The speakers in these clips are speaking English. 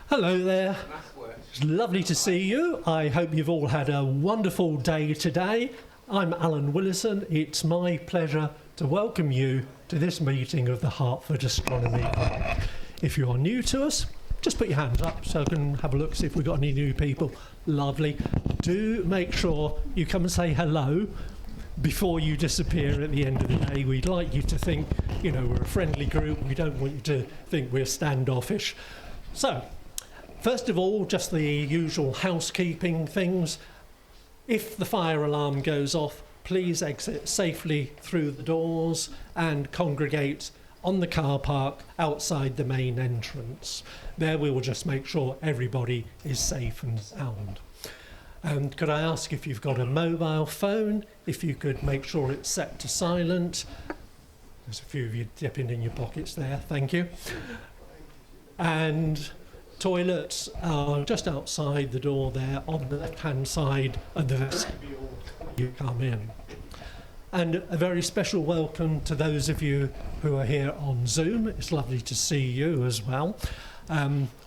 Hello there. It's lovely to see you. I hope you've all had a wonderful day today. I'm Alan Willison. It's my pleasure to welcome you to this meeting of the Hertford Astronomy Group. If you are new to us, just put your hands up so I can have a look, see if we've got any new people. Lovely. Do make sure you come and say hello before you disappear at the end of the day. We'd like you to think, you know, we're a friendly group. We don't want you to think we're standoffish. So, first of all, just the usual housekeeping things. If the fire alarm goes off, please exit safely through the doors and congregate on the car park outside the main entrance. There we will just make sure everybody is safe and sound. And could I ask if you've got a mobile phone, if you could make sure it's set to silent. There's a few of you dipping in your pockets there, thank you. And toilets are just outside the door there on the left-hand side of the vestibule you come in. And a very special welcome to those of you who are here on Zoom. It's lovely to see you as well.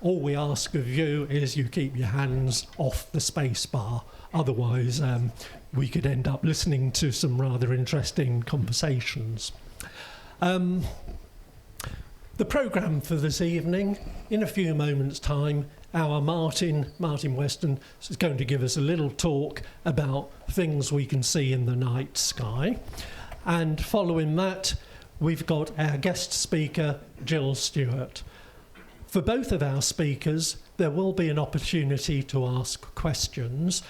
All we ask of you is you keep your hands off the space bar. Otherwise, we could end up listening to some rather interesting conversations. The programme for this evening, in a few moments' time, our Martin Weston is going to give us a little talk about things we can see in the night sky. And following that, we've got our guest speaker, Jill Stuart. For both of our speakers, there will be an opportunity to ask questions.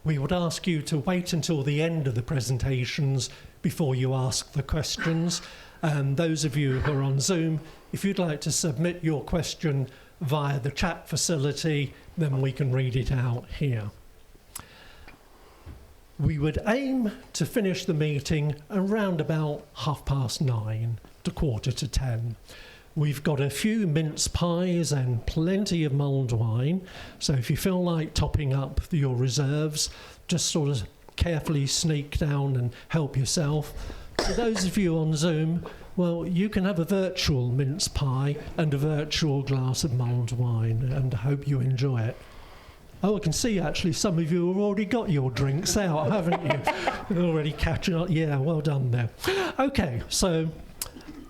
We would ask you to wait until the end of the presentations before you ask the questions. And those of you who are on Zoom, if you'd like to submit your question via the chat facility, then we can read it out here. We would aim to finish the meeting around about 9:30 to 9:45. We've got a few mince pies and plenty of mulled wine, so if you feel like topping up your reserves, just sort of carefully sneak down and help yourself. For those of you on Zoom, well, you can have a virtual mince pie and a virtual glass of mulled wine, and I hope you enjoy it. Oh, I can see actually some of you have already got your drinks out, haven't you? You're already catching up. Yeah, well done there. Okay, so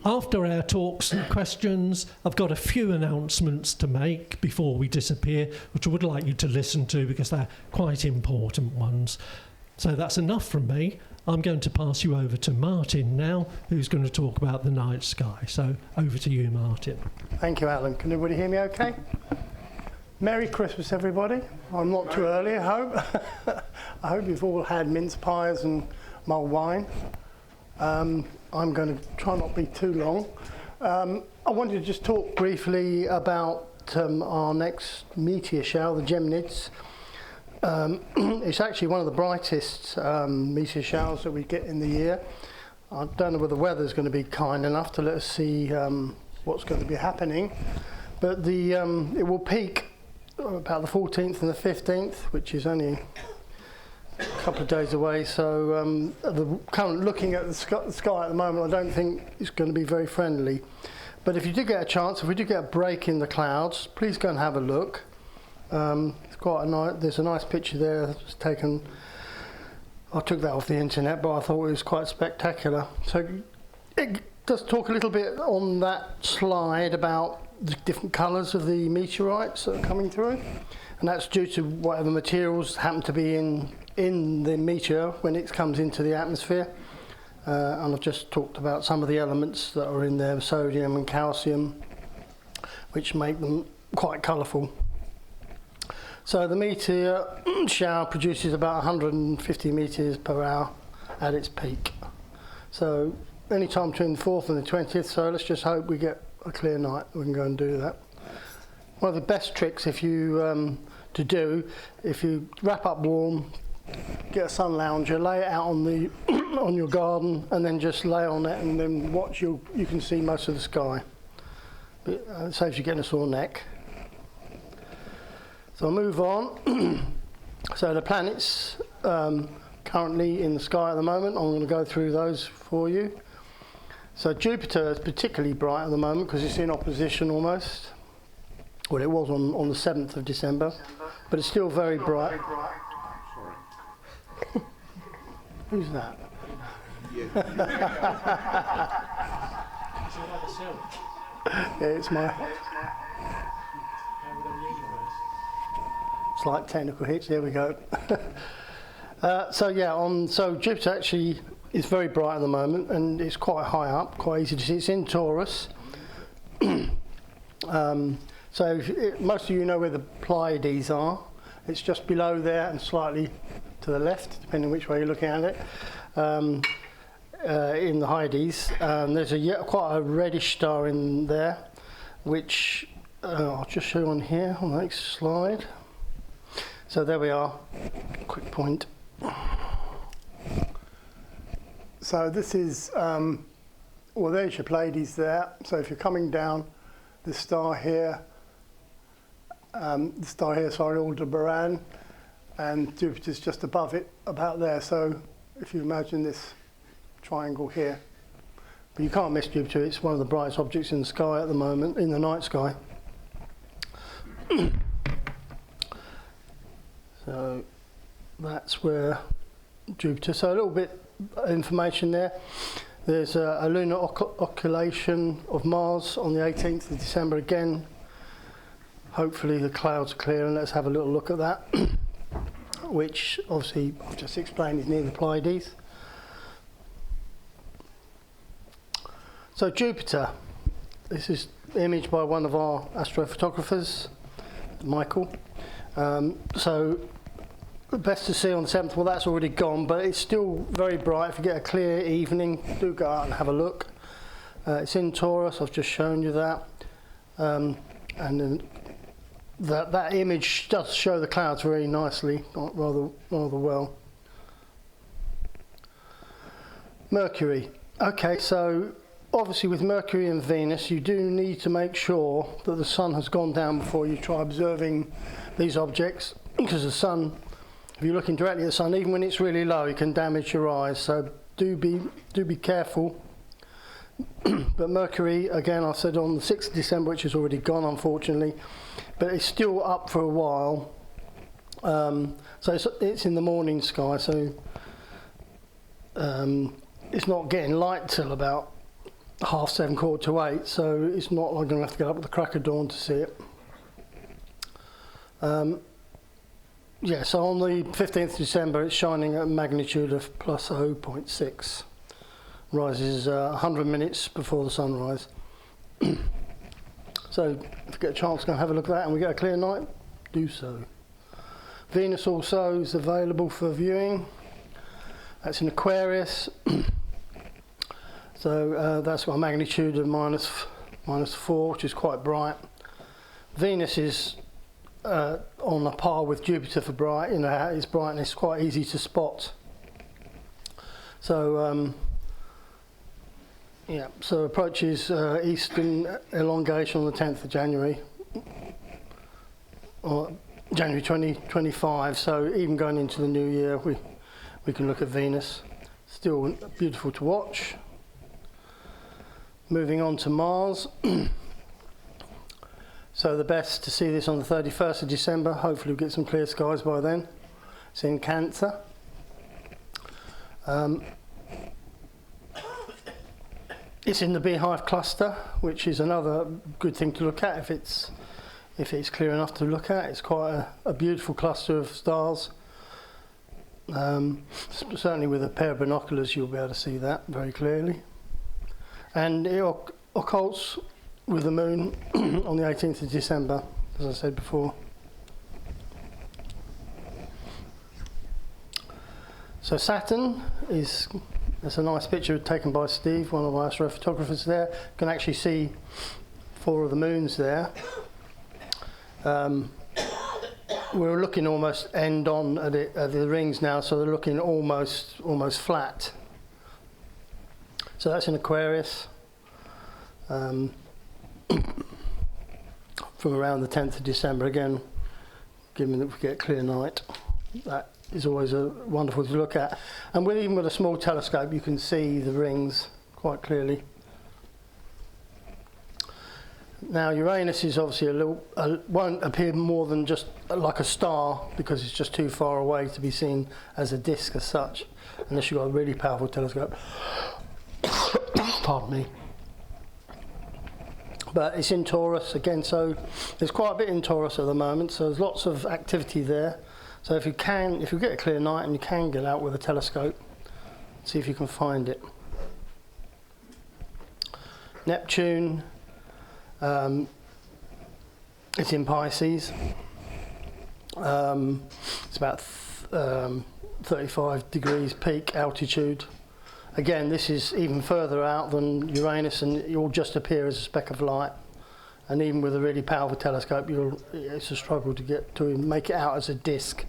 after our talks and questions, I've got a few announcements to make before we disappear, which I would like you to listen to because they're quite important ones. So that's enough from me. I'm going to pass you over to Martin now, who's going to talk about the night sky. So over to you, Martin. Thank you, Alan. Can everybody hear me okay? Merry Christmas, everybody. I'm not too early, I hope. I hope you've all had mince pies and mulled wine. I'm going to try not to be too long. I wanted to just talk briefly about our next meteor shower, the Geminids. It's actually one of the brightest meteor showers that we get in the year. I don't know whether the weather's going to be kind enough to let us see what's going to be happening, but it will peak about the 14th and the 15th, which is only a couple of days away. So looking at the sky at the moment, I don't think it's going to be very friendly. But if you do get a chance, if we do get a break in the clouds, please go and have a look. It's quite a nice. There's a nice picture there that's taken. I took that off the internet, but I thought it was quite spectacular. So it does talk a little bit on that slide about the different colours of the meteorites that are coming through, and that's due to whatever materials happen to be in the meteor when it comes into the atmosphere. And I've just talked about some of the elements that are in there, sodium and calcium, which make them quite colourful. So the meteor shower produces about 150 meteors per hour at its peak. So any time between the 4th and the 20th, so let's just hope we get a clear night, we can go and do that. One of the best tricks if you wrap up warm, get a sun lounger, lay it out on the on your garden, and then just lay on it and then watch. You can see most of the sky. But it saves you getting a sore neck. So I'll move on. So the planets currently in the sky at the moment, I'm going to go through those for you. So Jupiter is particularly bright at the moment because it's in opposition almost. Well, it was on the 7th of December, but it's still very bright. Sorry. Who's that? Yeah, it's my... It's like technical hits, there we go. So Jupiter actually is very bright at the moment, and it's quite high up, quite easy to see. It's in Taurus. Most of you know where the Pleiades are. It's just below there and slightly to the left, depending which way you're looking at it. In the Hyades, there's quite a reddish star in there, which I'll just show you on here on the next slide. So there we are. Quick point. So this is there's your Pleiades there. So if you're coming down, the star here, Aldebaran, and Jupiter's just above it, about there. So if you imagine this triangle here, but you can't miss Jupiter. It's one of the brightest objects in the sky at the moment, in the night sky. So that's where Jupiter. So a little bit of information there. There's a lunar occultation of Mars on the 18th of December again. Hopefully the clouds are clear, and let's have a little look at that, which obviously I've just explained is near the Pleiades. So Jupiter, this is imaged by one of our astrophotographers, Michael. So best to see on the 7th, well that's already gone, but it's still very bright. If you get a clear evening, do go out and have a look. It's in Taurus, I've just shown you that. And then that image does show the clouds very nicely, rather well. Mercury. Okay, so obviously with Mercury and Venus, you do need to make sure that the sun has gone down before you try observing these objects, because the sun, if you're looking directly at the sun, even when it's really low, it can damage your eyes. So do be careful. But Mercury, again, I said on the 6th of December, which is already gone, unfortunately, but it's still up for a while. So it's in the morning sky, so it's not getting light till about 7:30, 7:45, so it's not like I'm going to have to get up at the crack of dawn to see it. So on the 15th of December, it's shining at a magnitude of plus 0.6. Rises 100 minutes before the sunrise. So if you get a chance to go and have a look at that and we get a clear night, do so. Venus also is available for viewing. That's in Aquarius. So that's got a magnitude of minus 4, which is quite bright. Venus is on a par with Jupiter for bright. Its brightness is quite easy to spot. So so approaches eastern elongation on the 10th of January, or January 2025. So even going into the new year, we can look at Venus. Still beautiful to watch. Moving on to Mars. So the best to see this on the 31st of December. Hopefully we'll get some clear skies by then. It's in Cancer. It's in the Beehive cluster, which is another good thing to look at if it's clear enough to look at. It's quite a beautiful cluster of stars. Certainly with a pair of binoculars you'll be able to see that very clearly. And it occults with the moon on the 18th of December, as I said before. So Saturn is... That's a nice picture taken by Steve, one of our astrophotographers there. You can actually see 4 of the moons there. We're looking almost end on at the rings now, so they're looking almost flat. So that's in Aquarius. From around the 10th of December, again, given that we get a clear night. That is always wonderful to look at. And even with a small telescope, you can see the rings quite clearly. Now Uranus is obviously won't appear more than just like a star because it's just too far away to be seen as a disk as such, unless you've got a really powerful telescope. Pardon me. But it's in Taurus again, so there's quite a bit in Taurus at the moment, so there's lots of activity there. So if you get a clear night and you can get out with a telescope, see if you can find it. Neptune, it's in Pisces. It's about 35 degrees peak altitude. Again, this is even further out than Uranus, and you'll just appear as a speck of light. And even with a really powerful telescope, it's a struggle to make it out as a disk.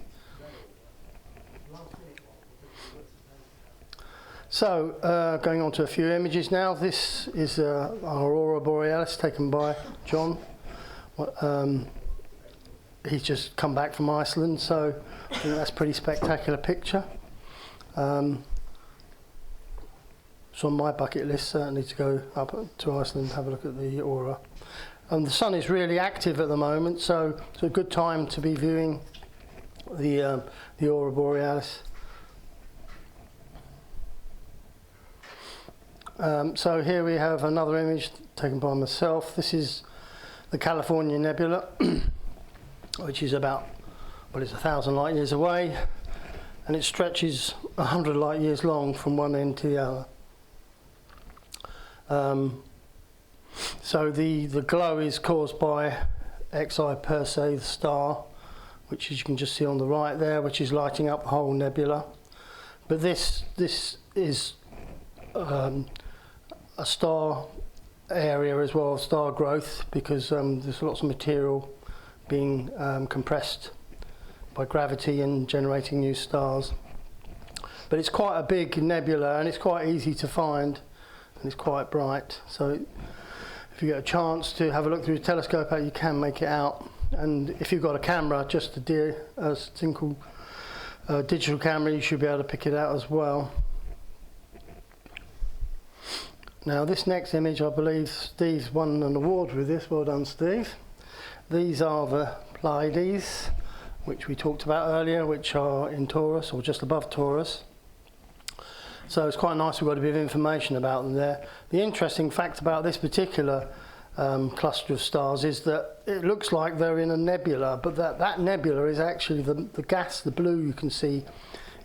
So, going on to a few images now. This is our Aurora Borealis taken by John. He's just come back from Iceland, so I think that's a pretty spectacular picture. It's on my bucket list, certainly, to go up to Iceland and have a look at the aurora. And the sun is really active at the moment, so it's a good time to be viewing the Aurora Borealis. So here we have another image taken by myself. This is the California Nebula, which is about, well, it's 1,000 light years away, and it stretches 100 light years long from one end to the other. So the glow is caused by Xi Persei, the star, which as you can just see on the right there, which is lighting up the whole nebula. But this is a star area as well, star growth, because there's lots of material being compressed by gravity and generating new stars. But it's quite a big nebula, and it's quite easy to find, and it's quite bright. So if you get a chance to have a look through a telescope, you can make it out. And if you've got a camera, just a single digital camera, you should be able to pick it out as well. Now this next image, I believe Steve's won an award with this. Well done, Steve. These are the Pleiades, which we talked about earlier, which are in Taurus, or just above Taurus. So it's quite nice, we've got a bit of information about them there. The interesting fact about this particular cluster of stars is that it looks like they're in a nebula, but that nebula is actually the gas, the blue you can see,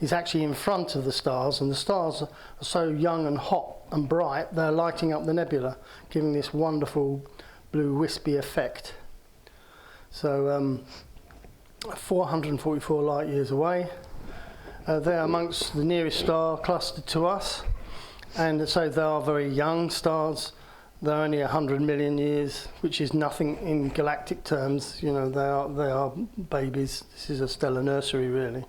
is actually in front of the stars, and the stars are so young and hot and bright, they're lighting up the nebula, giving this wonderful blue wispy effect. So 444 light years away. They're amongst the nearest star cluster to us, and so they are very young stars. They're only 100 million years, which is nothing in galactic terms. You know, they are babies. This is a stellar nursery, really.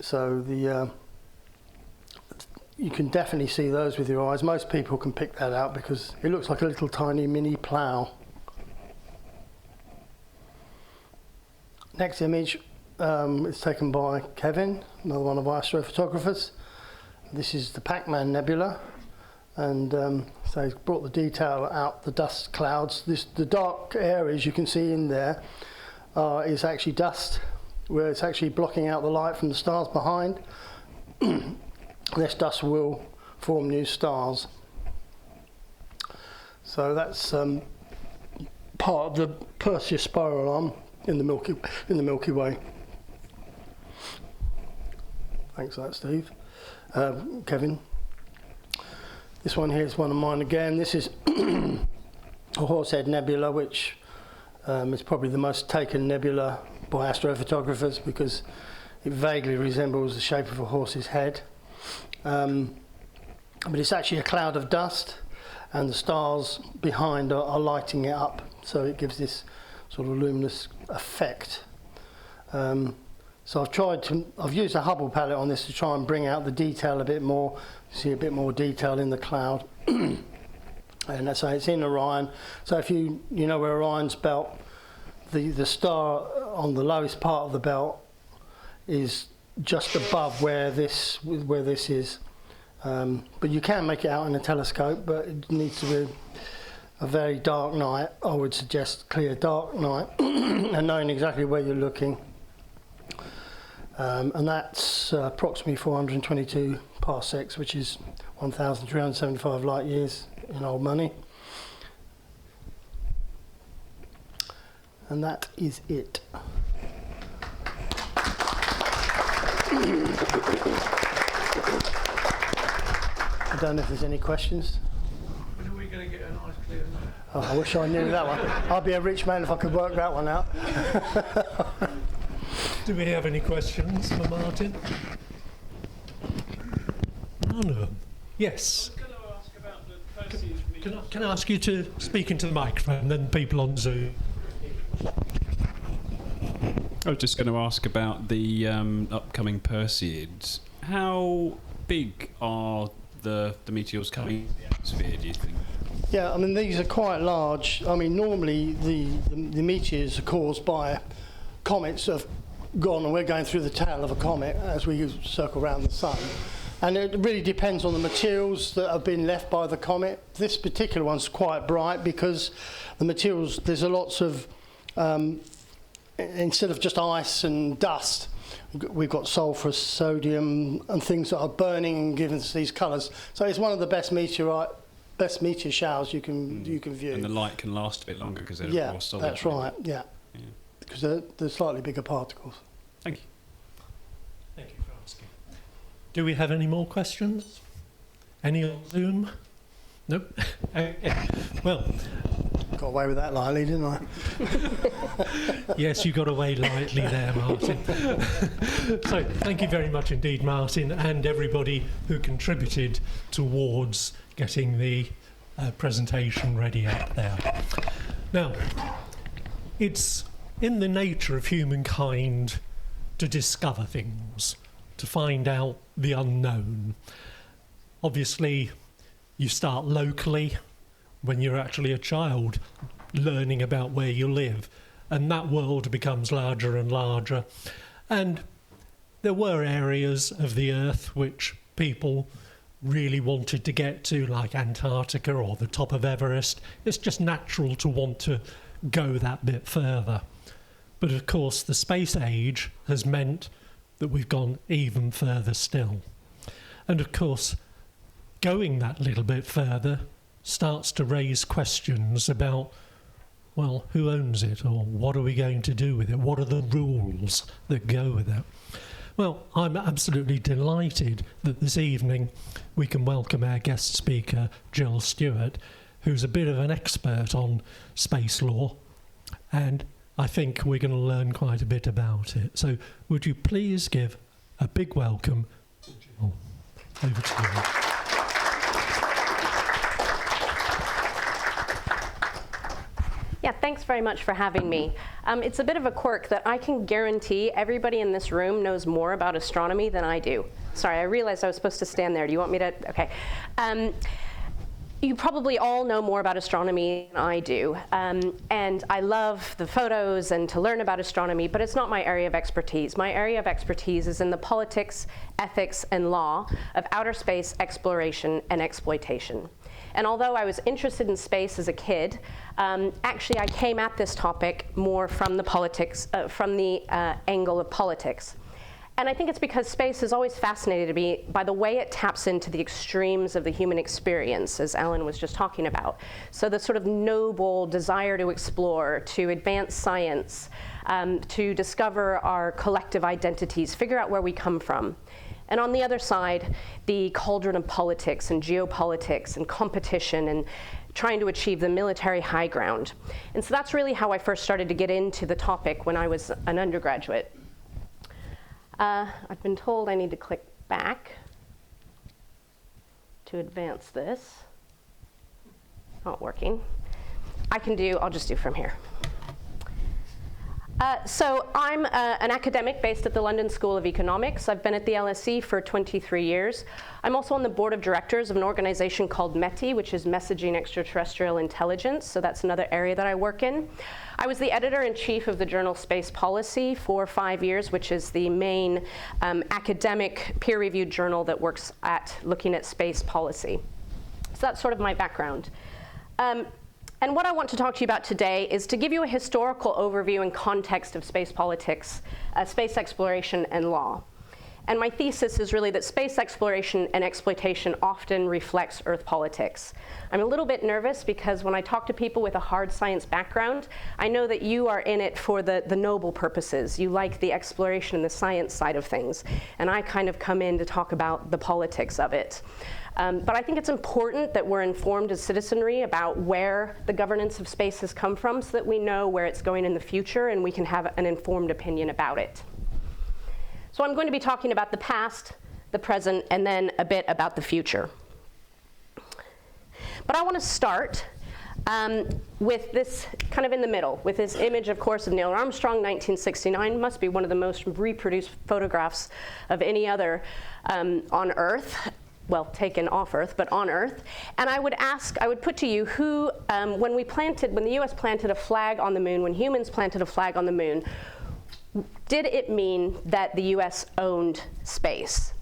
So you can definitely see those with your eyes. Most people can pick that out because it looks like a little tiny mini plough. Next image. It's taken by Kevin, another one of our astrophotographers. This is the Pac-Man Nebula, and so he's brought the detail out, the dust clouds. The dark areas you can see in there is actually dust, where it's actually blocking out the light from the stars behind. This dust will form new stars. So that's part of the Perseus spiral arm in the Milky Way. Thanks for that, Steve. Kevin. This one here is one of mine again. This is a Horsehead Nebula, which is probably the most taken nebula by astrophotographers because it vaguely resembles the shape of a horse's head. But it's actually a cloud of dust, and the stars behind are lighting it up, so it gives this sort of luminous effect. So I've used a Hubble palette on this to try and bring out the detail a bit more, see a bit more detail in the cloud. And so it's in Orion. So if you know where Orion's belt, the star on the lowest part of the belt is just above where this is. But you can make it out in a telescope, but it needs to be a very dark night, I would suggest clear dark night and knowing exactly where you're looking. And that's approximately 422 parsecs, which is 1,375 light years in old money. And that is it. I don't know if there's any questions. When are we going to get a nice clear night? Oh, I wish I knew that one. I'd be a rich man if I could work that one out. Do we have any questions for Martin? None of them. Yes. I was going to ask about the Perseus meteor. Can I ask you to speak into the microphone, then people on Zoom? I was just going to ask about the upcoming Perseids. How big are the meteors coming into the atmosphere, do you think? Yeah, I mean, these are quite large. I mean, normally the meteors are caused by comets that have gone, and we're going through the tail of a comet as we circle around the sun. And it really depends on the materials that have been left by the comet. This particular one's quite bright because the materials, there's a lots of, instead of just ice and dust, we've got sulfur, sodium, and things that are burning and giving us these colours. So it's one of the best meteor showers you can view. And the light can last a bit longer because they're more solid. Yeah, that's right. Yeah, because they're slightly bigger particles. Thank you. Thank you for asking. Do we have any more questions? Any on Zoom? Nope. Okay. Well, got away with that lightly, didn't I? yes, you got away lightly there, Martin. So, thank you very much indeed, Martin, and everybody who contributed towards getting the presentation ready up there. Now, it's in the nature of humankind to discover things, to find out the unknown. Obviously, you start locally when you're actually a child, learning about where you live, and that world becomes larger and larger. And there were areas of the Earth which people really wanted to get to, like Antarctica or the top of Everest. It's just natural to want to go that bit further. But of course, the space age has meant that we've gone even further still. And of course, going that little bit further starts to raise questions about, well, who owns it, or what are we going to do with it? What are the rules that go with it? Well, I'm absolutely delighted that this evening we can welcome our guest speaker, Jill Stuart, who's a bit of an expert on space law, and I think we're going to learn quite a bit about it. So would you please give a big welcome to Jill. Over to you. Yeah, thanks very much for having me. It's a bit of a quirk that I can guarantee everybody in this room knows more about astronomy than I do. Sorry, I realized I was supposed to stand there. Do you want me to? Okay. You probably all know more about astronomy than I do. And I love the photos and to learn about astronomy, but it's not my area of expertise. My area of expertise is in the politics, ethics, and law of outer space exploration and exploitation. And although I was interested in space as a kid, actually I came at this topic more from the politics, from the angle of politics. And I think it's because space has always fascinated me by the way it taps into the extremes of the human experience, as Alan was just talking about. So the sort of noble desire to explore, to advance science, to discover our collective identities, figure out where we come from. And on the other side, the cauldron of politics and geopolitics and competition and trying to achieve the military high ground. And so that's really how I first started to get into the topic when I was an undergraduate. I've been told I need to click back to advance this. Not working. I'll just do from here. So I'm an academic based at the London School of Economics. I've been at the LSE for 23 years. I'm also on the board of directors of an organization called METI, which is Messaging Extraterrestrial Intelligence. So that's another area that I work in. I was the editor-in-chief of the journal Space Policy for 5 years, which is the main academic peer-reviewed journal that works at looking at space policy. So that's sort of my background. And what I want to talk to you about today is to give you a historical overview and context of space politics, space exploration, and law. And my thesis is really that space exploration and exploitation often reflects Earth politics. I'm a little bit nervous because when I talk to people with a hard science background, I know that you are in it for the noble purposes. You like the exploration and the science side of things. And I kind of come in to talk about the politics of it. But I think it's important that we're informed as citizenry about where the governance of space has come from so that we know where it's going in the future and we can have an informed opinion about it. So I'm going to be talking about the past, the present, and then a bit about the future. But I want to start with this kind of in the middle, with this image, of course, of Neil Armstrong, 1969. Must be one of the most reproduced photographs of any other on Earth. Well, taken off Earth, but on Earth. And I would put to you who, when the US planted a flag on the moon, when humans planted a flag on the moon, did it mean that the US owned space?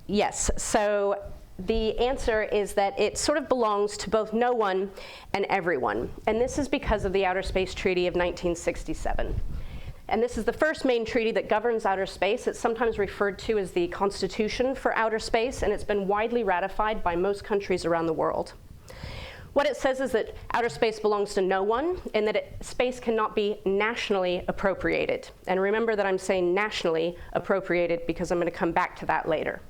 Yes, so the answer is that it sort of belongs to both no one and everyone. And this is because of the Outer Space Treaty of 1967. And this is the first main treaty that governs outer space. It's sometimes referred to as the Constitution for Outer Space, and it's been widely ratified by most countries around the world. What it says is that outer space belongs to no one, and that space cannot be nationally appropriated. And remember that I'm saying nationally appropriated because I'm going to come back to that later.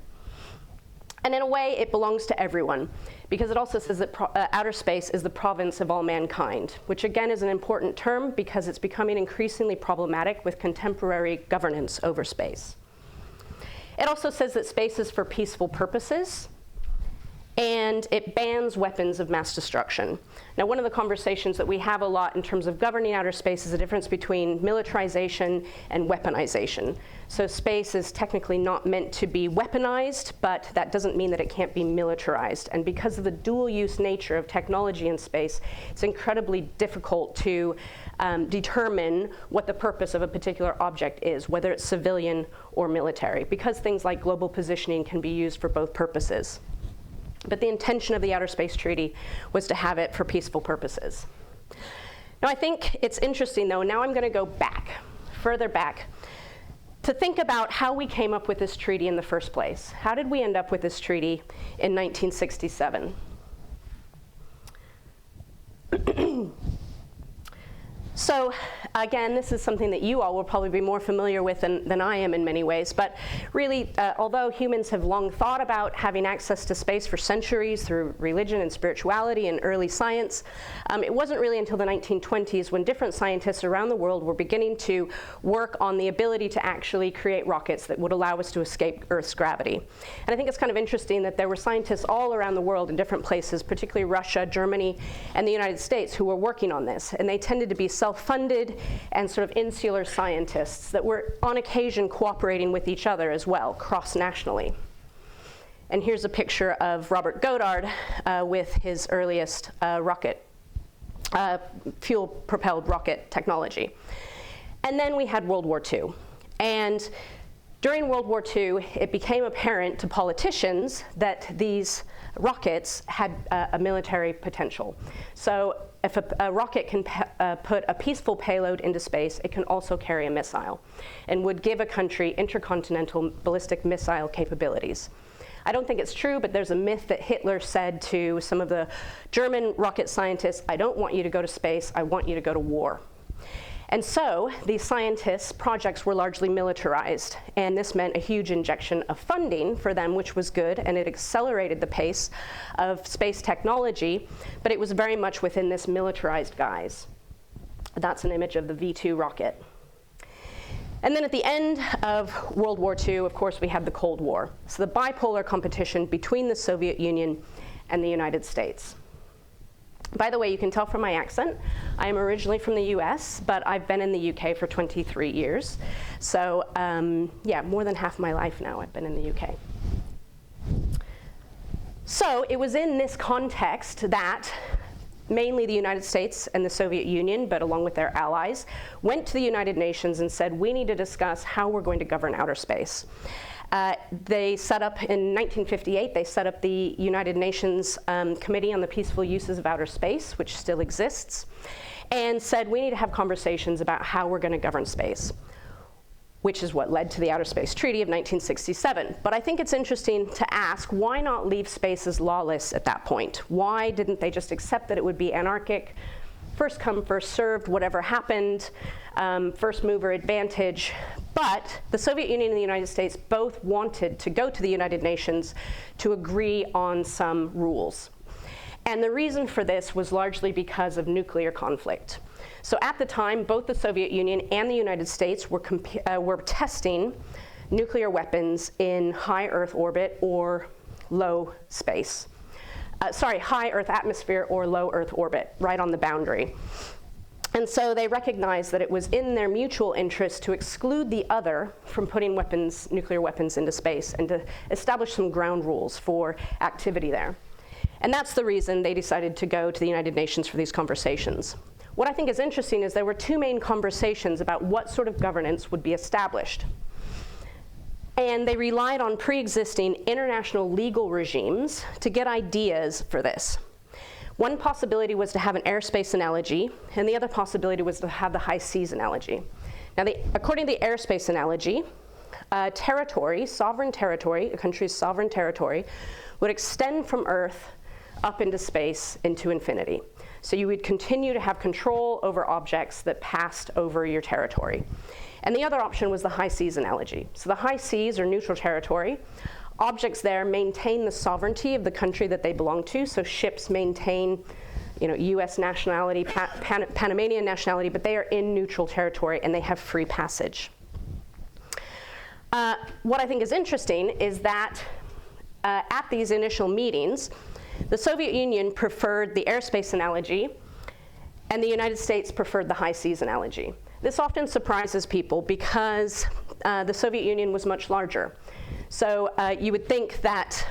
And in a way, it belongs to everyone, because it also says that outer space is the province of all mankind, which again is an important term because it's becoming increasingly problematic with contemporary governance over space. It also says that space is for peaceful purposes, and it bans weapons of mass destruction. Now, one of the conversations that we have a lot in terms of governing outer space is the difference between militarization and weaponization. So space is technically not meant to be weaponized, but that doesn't mean that it can't be militarized. And because of the dual-use nature of technology in space, it's incredibly difficult to determine what the purpose of a particular object is, whether it's civilian or military, because things like global positioning can be used for both purposes. But the intention of the Outer Space Treaty was to have it for peaceful purposes. Now, I think it's interesting, though, now I'm going to go back, further back, to think about how we came up with this treaty in the first place. How did we end up with this treaty in 1967? So again, this is something that you all will probably be more familiar with than I am in many ways. But really, although humans have long thought about having access to space for centuries through religion and spirituality and early science, it wasn't really until the 1920s when different scientists around the world were beginning to work on the ability to actually create rockets that would allow us to escape Earth's gravity. And I think it's kind of interesting that there were scientists all around the world in different places, particularly Russia, Germany, and the United States, who were working on this. And they tended to be self-funded and sort of insular scientists that were on occasion cooperating with each other as well, cross-nationally. And here's a picture of Robert Goddard with his earliest fuel-propelled rocket technology. And then we had World War II. And during World War II, it became apparent to politicians that these rockets had a military potential. So if a rocket can put a peaceful payload into space, it can also carry a missile and would give a country intercontinental ballistic missile capabilities. I don't think it's true, but there's a myth that Hitler said to some of the German rocket scientists, I don't want you to go to space, I want you to go to war. And so these scientists' projects were largely militarized, and this meant a huge injection of funding for them, which was good, and it accelerated the pace of space technology, but it was very much within this militarized guise. That's an image of the V-2 rocket. And then at the end of World War II, of course, we had the Cold War. So the bipolar competition between the Soviet Union and the United States. By the way, you can tell from my accent, I am originally from the US, but I've been in the UK for 23 years. So yeah, more than half my life now I've been in the UK. So it was in this context that mainly the United States and the Soviet Union, but along with their allies, went to the United Nations and said, we need to discuss how we're going to govern outer space. They set up, in 1958, they set up the United Nations Committee on the Peaceful Uses of Outer Space, which still exists, and said we need to have conversations about how we're going to govern space, which is what led to the Outer Space Treaty of 1967. But I think it's interesting to ask, why not leave space as lawless at that point? Why didn't they just accept that it would be anarchic, first come, first served, whatever happened, first mover advantage? But the Soviet Union and the United States both wanted to go to the United Nations to agree on some rules. And the reason for this was largely because of nuclear conflict. So at the time, both the Soviet Union and the United States were testing nuclear weapons in high Earth orbit or low space. High Earth atmosphere or low Earth orbit, right on the boundary. And so they recognized that it was in their mutual interest to exclude the other from putting nuclear weapons into space and to establish some ground rules for activity there. And that's the reason they decided to go to the United Nations for these conversations. What I think is interesting is there were two main conversations about what sort of governance would be established. And they relied on pre-existing international legal regimes to get ideas for this. One possibility was to have an airspace analogy, and the other possibility was to have the high seas analogy. Now, according to the airspace analogy, sovereign territory, a country's sovereign territory, would extend from Earth up into space into infinity. So you would continue to have control over objects that passed over your territory. And the other option was the high seas analogy. So the high seas, or neutral territory, objects there maintain the sovereignty of the country that they belong to. So ships maintain, U.S. nationality, Panamanian nationality, but they are in neutral territory and they have free passage. What I think is interesting is that at these initial meetings, the Soviet Union preferred the airspace analogy, and the United States preferred the high seas analogy. This often surprises people because the Soviet Union was much larger. So you would think that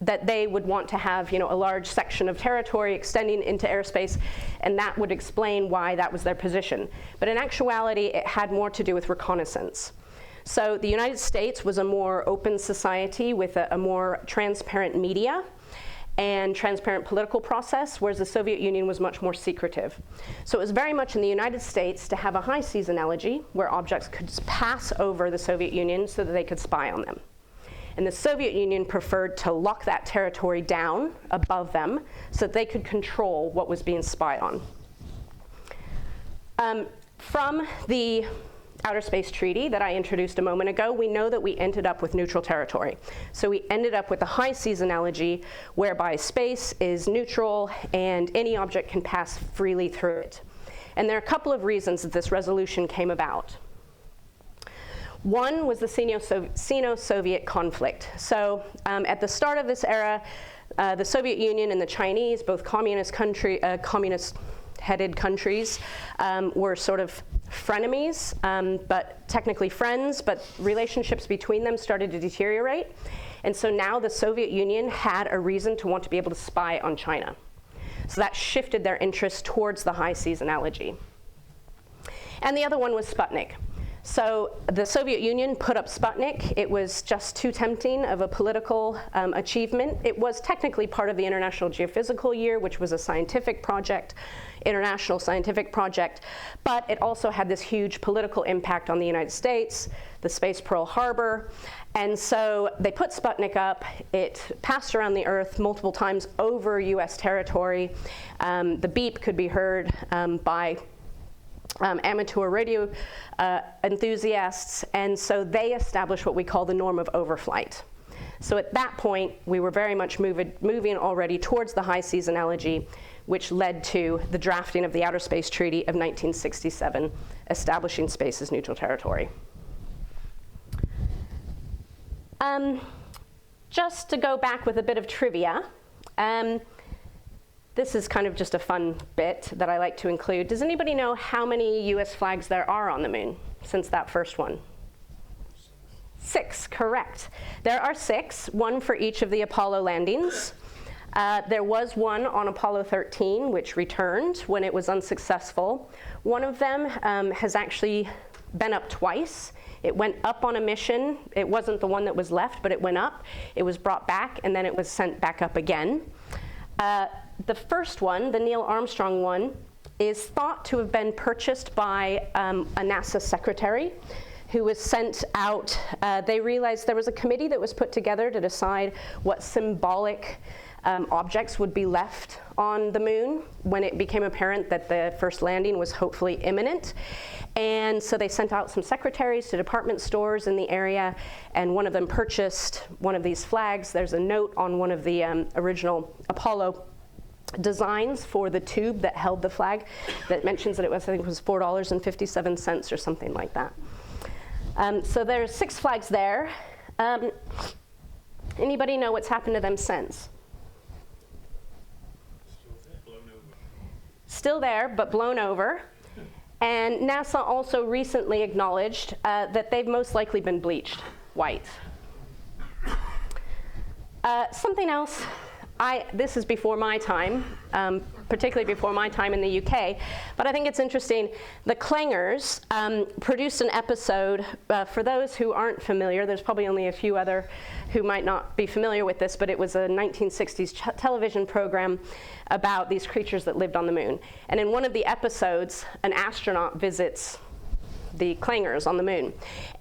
that they would want to have, a large section of territory extending into airspace, and that would explain why that was their position. But in actuality, it had more to do with reconnaissance. So the United States was a more open society with a more transparent media and transparent political process, whereas the Soviet Union was much more secretive. So it was very much in the United States to have a high seas analogy where objects could pass over the Soviet Union so that they could spy on them. And the Soviet Union preferred to lock that territory down above them so that they could control what was being spied on. From the Outer Space Treaty that I introduced a moment ago, we know that we ended up with neutral territory. So we ended up with the high seas analogy, whereby space is neutral and any object can pass freely through it. And there are a couple of reasons that this resolution came about. One was the Sino-Soviet conflict. So at the start of this era, the Soviet Union and the Chinese, both communist-headed countries, were sort of frenemies, but technically friends, but relationships between them started to deteriorate. And so now the Soviet Union had a reason to want to be able to spy on China. So that shifted their interest towards the high seas analogy. And the other one was Sputnik. So the Soviet Union put up Sputnik. It was just too tempting of a political achievement. It was technically part of the International Geophysical Year, which was a scientific project, international scientific project, but it also had this huge political impact on the United States, the space Pearl Harbor. And so they put Sputnik up. It passed around the Earth multiple times over US territory. The beep could be heard by amateur radio enthusiasts, and so they established what we call the norm of overflight. So at that point, we were very much moving already towards the high seas analogy, which led to the drafting of the Outer Space Treaty of 1967, establishing space as neutral territory. Just to go back with a bit of trivia, this is kind of just a fun bit that I like to include. Does anybody know how many US flags there are on the moon since that first one? 6, correct. There are 6, one for each of the Apollo landings. There was one on Apollo 13, which returned when it was unsuccessful. One of them has actually been up twice. It went up on a mission. It wasn't the one that was left, but it went up. It was brought back, and then it was sent back up again. The first one, the Neil Armstrong one, is thought to have been purchased by a NASA secretary who was sent out. They realized there was a committee that was put together to decide what symbolic objects would be left on the moon when it became apparent that the first landing was hopefully imminent. And so they sent out some secretaries to department stores in the area, and one of them purchased one of these flags. There's a note on one of the original Apollo designs for the tube that held the flag that mentions that it was, I think it was $4.57 or something like that. So there's 6 flags there. Anybody know what's happened to them since? Still there, but blown over. And NASA also recently acknowledged that they've most likely been bleached white. Something else, this is before my time, particularly before my time in the UK, but I think it's interesting. The Clangers produced an episode, for those who aren't familiar, there's probably only a few other who might not be familiar with this, but it was a 1960s television program about these creatures that lived on the moon. And in one of the episodes, an astronaut visits the Clangers on the moon.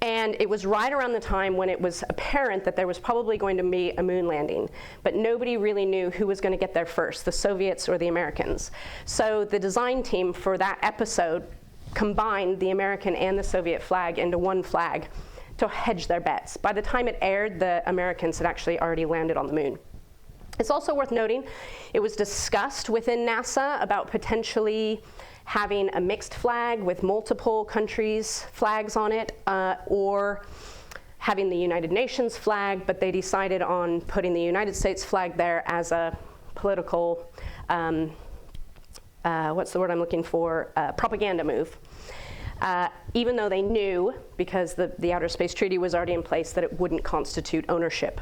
And it was right around the time when it was apparent that there was probably going to be a moon landing, but nobody really knew who was going to get there first, the Soviets or the Americans. So the design team for that episode combined the American and the Soviet flag into one flag to hedge their bets. By the time it aired, the Americans had actually already landed on the moon. It's also worth noting, it was discussed within NASA about potentially having a mixed flag with multiple countries' flags on it, or having the United Nations flag, but they decided on putting the United States flag there as a political, what's the word I'm looking for, propaganda move. Even though they knew, because the Outer Space Treaty was already in place, that it wouldn't constitute ownership.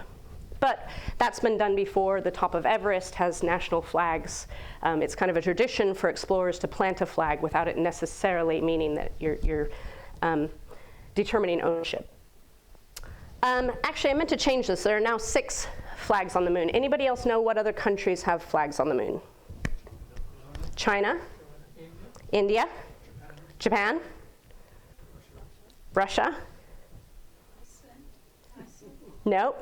But that's been done before. The top of Everest has national flags. It's kind of a tradition for explorers to plant a flag without it necessarily meaning that you're determining ownership. Actually, I meant to change this. There are now 6 flags on the moon. Anybody else know what other countries have flags on the moon? China, India, Japan, Russia. No.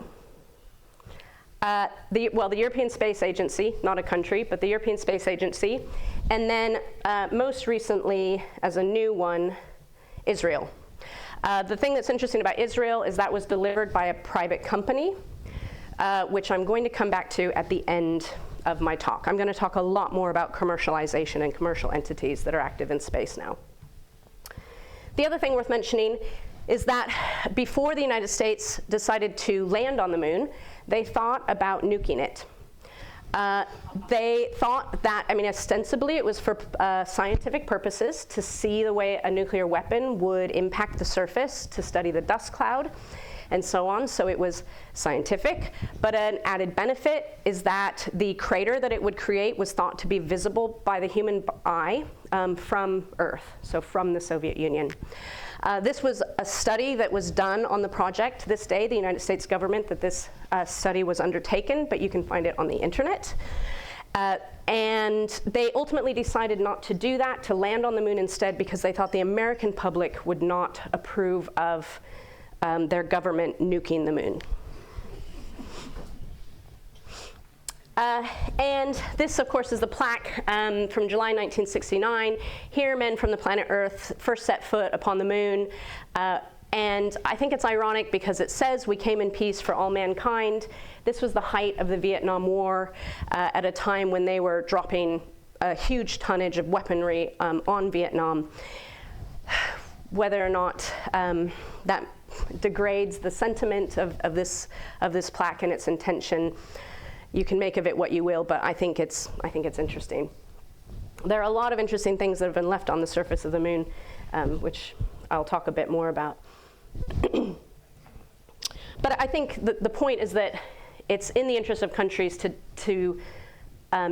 The European Space Agency, not a country, but the European Space Agency. And then most recently, as a new one, Israel. The thing that's interesting about Israel is that was delivered by a private company, which I'm going to come back to at the end of my talk. I'm going to talk a lot more about commercialization and commercial entities that are active in space now. The other thing worth mentioning is that before the United States decided to land on the moon, they thought about nuking it. They thought that, ostensibly it was for scientific purposes, to see the way a nuclear weapon would impact the surface, to study the dust cloud, and so on. So it was scientific. But an added benefit is that the crater that it would create was thought to be visible by the human eye from Earth, so from the Soviet Union. This was a study that was done on the project this day, the United States government, that this study was undertaken, but you can find it on the internet. And they ultimately decided not to do that, to land on the moon instead, because they thought the American public would not approve of their government nuking the moon. And this, of course, is the plaque from July 1969. Here, men from the planet Earth first set foot upon the moon. And I think it's ironic because it says we came in peace for all mankind. This was the height of the Vietnam War at a time when they were dropping a huge tonnage of weaponry on Vietnam. Whether or not that degrades the sentiment of this plaque and its intention, you can make of it what you will, but I think it's interesting. There are a lot of interesting things that have been left on the surface of the moon, which I'll talk a bit more about. But I think the point is that it's in the interest of countries to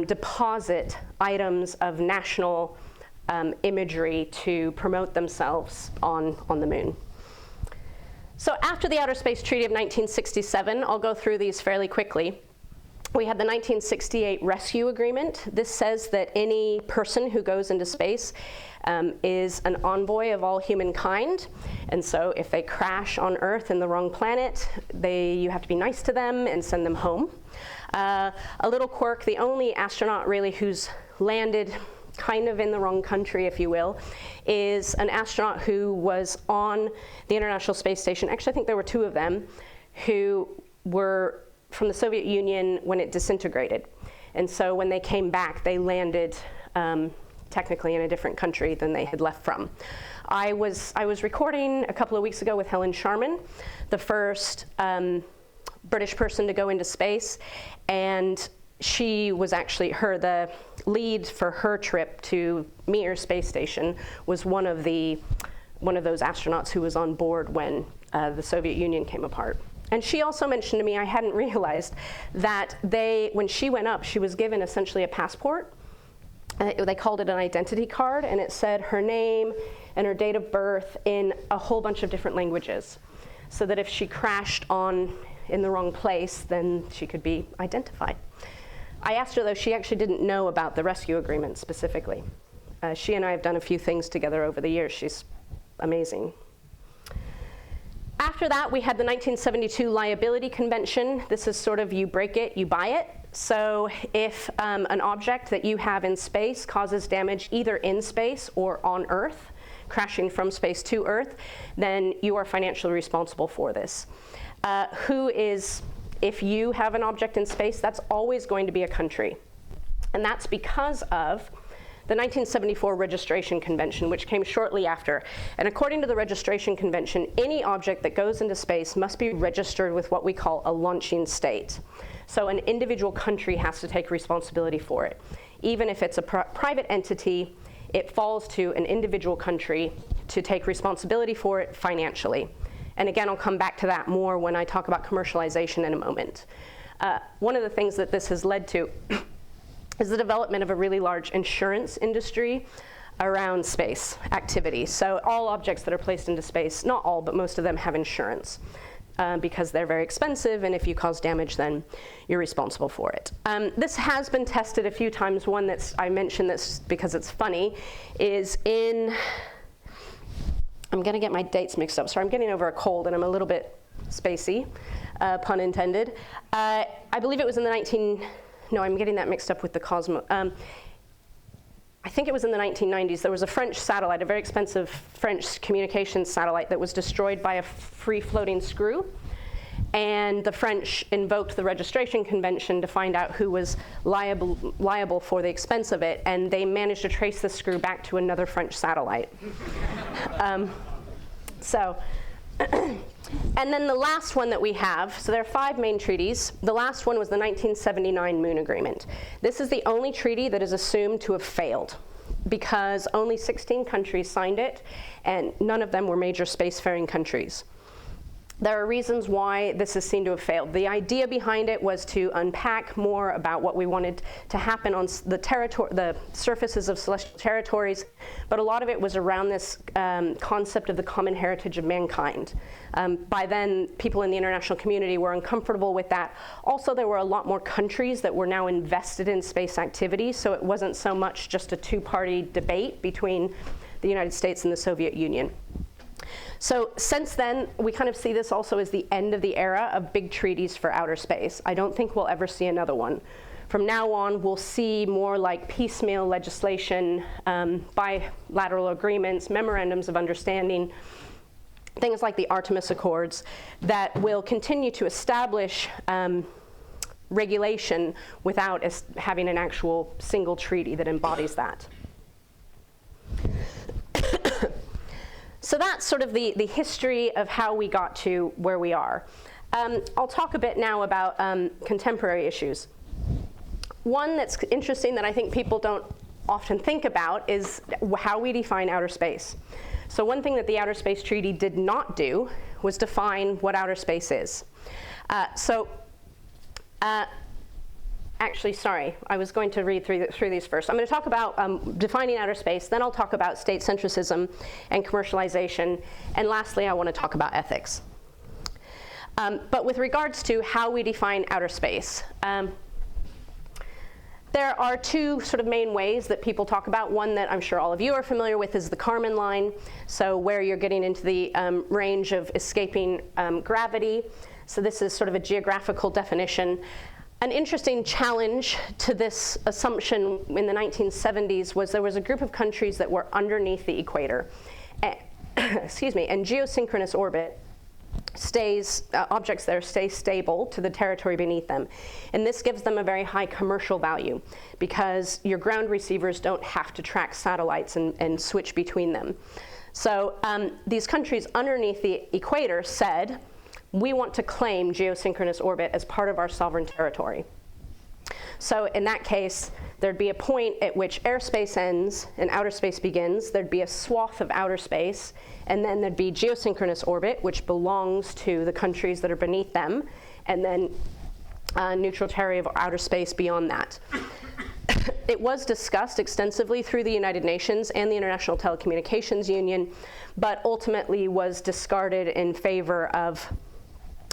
deposit items of national imagery to promote themselves on the moon. So after the Outer Space Treaty of 1967, I'll go through these fairly quickly. We had the 1968 Rescue Agreement. This says that any person who goes into space is an envoy of all humankind. And so if they crash on Earth in the wrong planet, you have to be nice to them and send them home. A little quirk, the only astronaut really who's landed kind of in the wrong country, if you will, is an astronaut who was on the International Space Station. Actually, I think there were two of them who were from the Soviet Union when it disintegrated. And so when they came back, they landed technically in a different country than they had left from. I was recording a couple of weeks ago with Helen Sharman, the first British person to go into space, and she was actually the lead for her trip to Mir space station was one of those astronauts who was on board when the Soviet Union came apart. And she also mentioned to me, I hadn't realized, that when she went up, she was given essentially a passport. They called it an identity card, and it said her name and her date of birth in a whole bunch of different languages, so that if she crashed in the wrong place, then she could be identified. I asked her, though, she actually didn't know about the rescue agreement specifically. She and I have done a few things together over the years. She's amazing. After that, we had the 1972 Liability Convention. This is sort of you break it, you buy it. So if an object that you have in space causes damage either in space or on Earth, crashing from space to Earth, then you are financially responsible for this. If you have an object in space, that's always going to be a country. And that's because of the 1974 Registration Convention, which came shortly after. And according to the Registration Convention, any object that goes into space must be registered with what we call a launching state. So an individual country has to take responsibility for it. Even if it's a private entity, it falls to an individual country to take responsibility for it financially. And again, I'll come back to that more when I talk about commercialization in a moment. One of the things that this has led to is the development of a really large insurance industry around space activity. So all objects that are placed into space, not all, but most of them have insurance because they're very expensive, and if you cause damage, then you're responsible for it. This has been tested a few times. One I mentioned this because it's funny, is I'm going to get my dates mixed up. Sorry, I'm getting over a cold, and I'm a little bit spacey, pun intended. I believe it was in no, I'm getting that mixed up with the Cosmo. I think it was in the 1990s. There was a French satellite, a very expensive French communications satellite that was destroyed by a free-floating screw. And the French invoked the Registration Convention to find out who was liable for the expense of it, and they managed to trace the screw back to another French satellite. And then the last one that we have, so there are 5 main treaties. The last one was the 1979 Moon Agreement. This is the only treaty that is assumed to have failed because only 16 countries signed it, and none of them were major spacefaring countries. There are reasons why this is seen to have failed. The idea behind it was to unpack more about what we wanted to happen on the surfaces of celestial territories, but a lot of it was around this concept of the common heritage of mankind. By then, people in the international community were uncomfortable with that. Also, there were a lot more countries that were now invested in space activity, so it wasn't so much just a two-party debate between the United States and the Soviet Union. So since then, we kind of see this also as the end of the era of big treaties for outer space. I don't think we'll ever see another one. From now on, we'll see more like piecemeal legislation, bilateral agreements, memorandums of understanding, things like the Artemis Accords that will continue to establish regulation without having an actual single treaty that embodies that. So that's sort of the history of how we got to where we are. I'll talk a bit now about contemporary issues. One that's interesting that I think people don't often think about is how we define outer space. So one thing that the Outer Space Treaty did not do was define what outer space is. Actually, sorry, I was going to read through these first. I'm going to talk about defining outer space, then I'll talk about state centricism and commercialization, and lastly, I want to talk about ethics. But with regards to how we define outer space, there are two sort of main ways that people talk about. One that I'm sure all of you are familiar with is the Kármán line, so where you're getting into the range of escaping gravity. So this is sort of a geographical definition. An interesting challenge to this assumption in the 1970s was there was a group of countries that were underneath the equator. Excuse me, and geosynchronous orbit objects there stay stable to the territory beneath them. And this gives them a very high commercial value because your ground receivers don't have to track satellites and switch between them. So these countries underneath the equator said, we want to claim geosynchronous orbit as part of our sovereign territory. So in that case, there'd be a point at which airspace ends and outer space begins. There'd be a swath of outer space, and then there'd be geosynchronous orbit, which belongs to the countries that are beneath them, and then neutral territory of outer space beyond that. It was discussed extensively through the United Nations and the International Telecommunications Union, but ultimately was discarded in favor of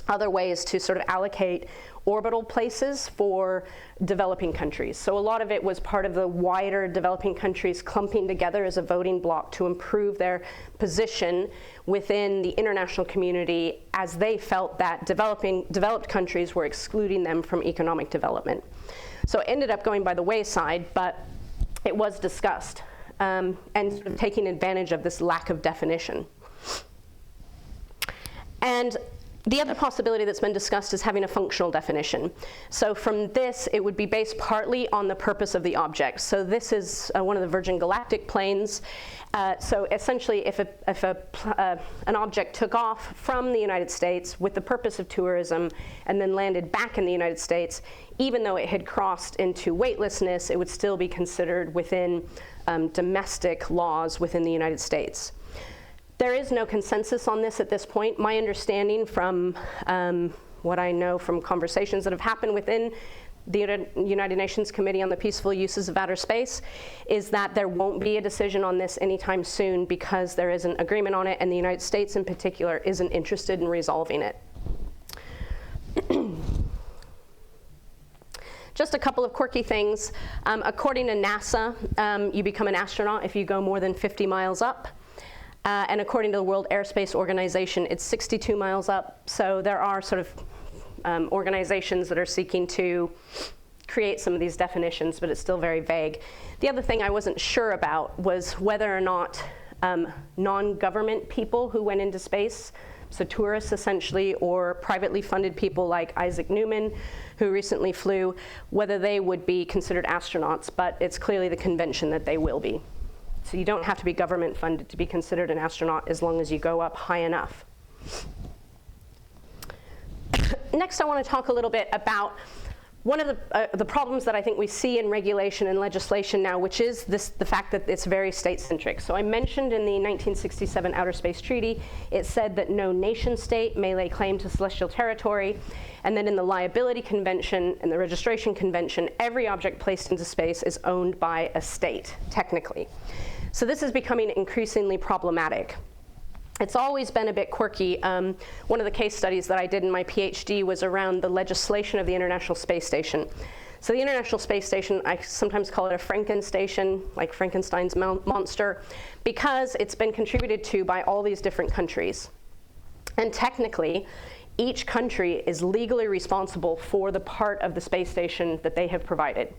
other ways to sort of allocate orbital places for developing countries. So a lot of it was part of the wider developing countries clumping together as a voting bloc to improve their position within the international community as they felt that developed countries were excluding them from economic development. So it ended up going by the wayside, but it was discussed and sort of taking advantage of this lack of definition. And the other possibility that's been discussed is having a functional definition. So from this, it would be based partly on the purpose of the object. So this is one of the Virgin Galactic planes. So essentially, if an object took off from the United States with the purpose of tourism and then landed back in the United States, even though it had crossed into weightlessness, it would still be considered within domestic laws within the United States. There is no consensus on this at this point. My understanding from what I know from conversations that have happened within the United Nations Committee on the Peaceful Uses of Outer Space is that there won't be a decision on this anytime soon because there is an agreement on it, and the United States in particular isn't interested in resolving it. Just a couple of quirky things. According to NASA, you become an astronaut if you go more than 50 miles up. And according to the World Airspace Organization, it's 62 miles up. So there are sort of organizations that are seeking to create some of these definitions, but it's still very vague. The other thing I wasn't sure about was whether or not non-government people who went into space, so tourists essentially, or privately funded people like Isaac Newman, who recently flew, whether they would be considered astronauts, but it's clearly the convention that they will be. So you don't have to be government funded to be considered an astronaut as long as you go up high enough. Next, I want to talk a little bit about one of the problems that I think we see in regulation and legislation now, which is the fact that it's very state-centric. So I mentioned in the 1967 Outer Space Treaty, it said that no nation state may lay claim to celestial territory, and then in the Liability Convention and the Registration Convention, every object placed into space is owned by a state, technically. So this is becoming increasingly problematic. It's always been a bit quirky. One of the case studies that I did in my PhD was around the legislation of the International Space Station. So the International Space Station, I sometimes call it a Frankenstation, like Frankenstein's monster, because it's been contributed to by all these different countries. And technically, each country is legally responsible for the part of the space station that they have provided.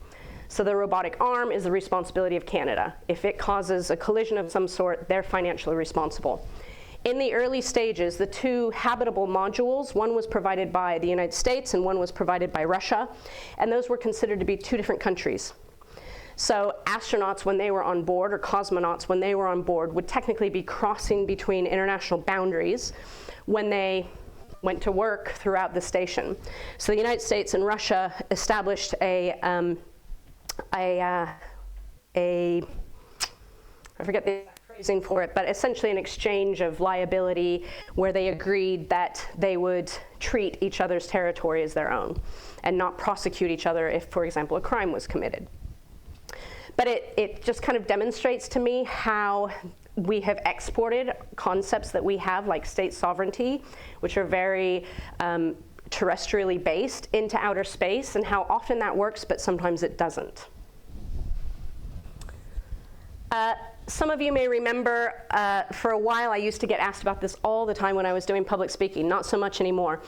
So the robotic arm is the responsibility of Canada. If it causes a collision of some sort, they're financially responsible. In the early stages, the two habitable modules, one was provided by the United States and one was provided by Russia, and those were considered to be two different countries. So astronauts, when they were on board, or cosmonauts, when they were on board, would technically be crossing between international boundaries when they went to work throughout the station. So the United States and Russia established I forget the phrasing for it, but essentially an exchange of liability where they agreed that they would treat each other's territory as their own and not prosecute each other if, for example, a crime was committed. But it just kind of demonstrates to me how we have exported concepts that we have, like state sovereignty, which are very terrestrially based, into outer space, and how often that works, but sometimes it doesn't. Some of you may remember, for a while I used to get asked about this all the time when I was doing public speaking, not so much anymore.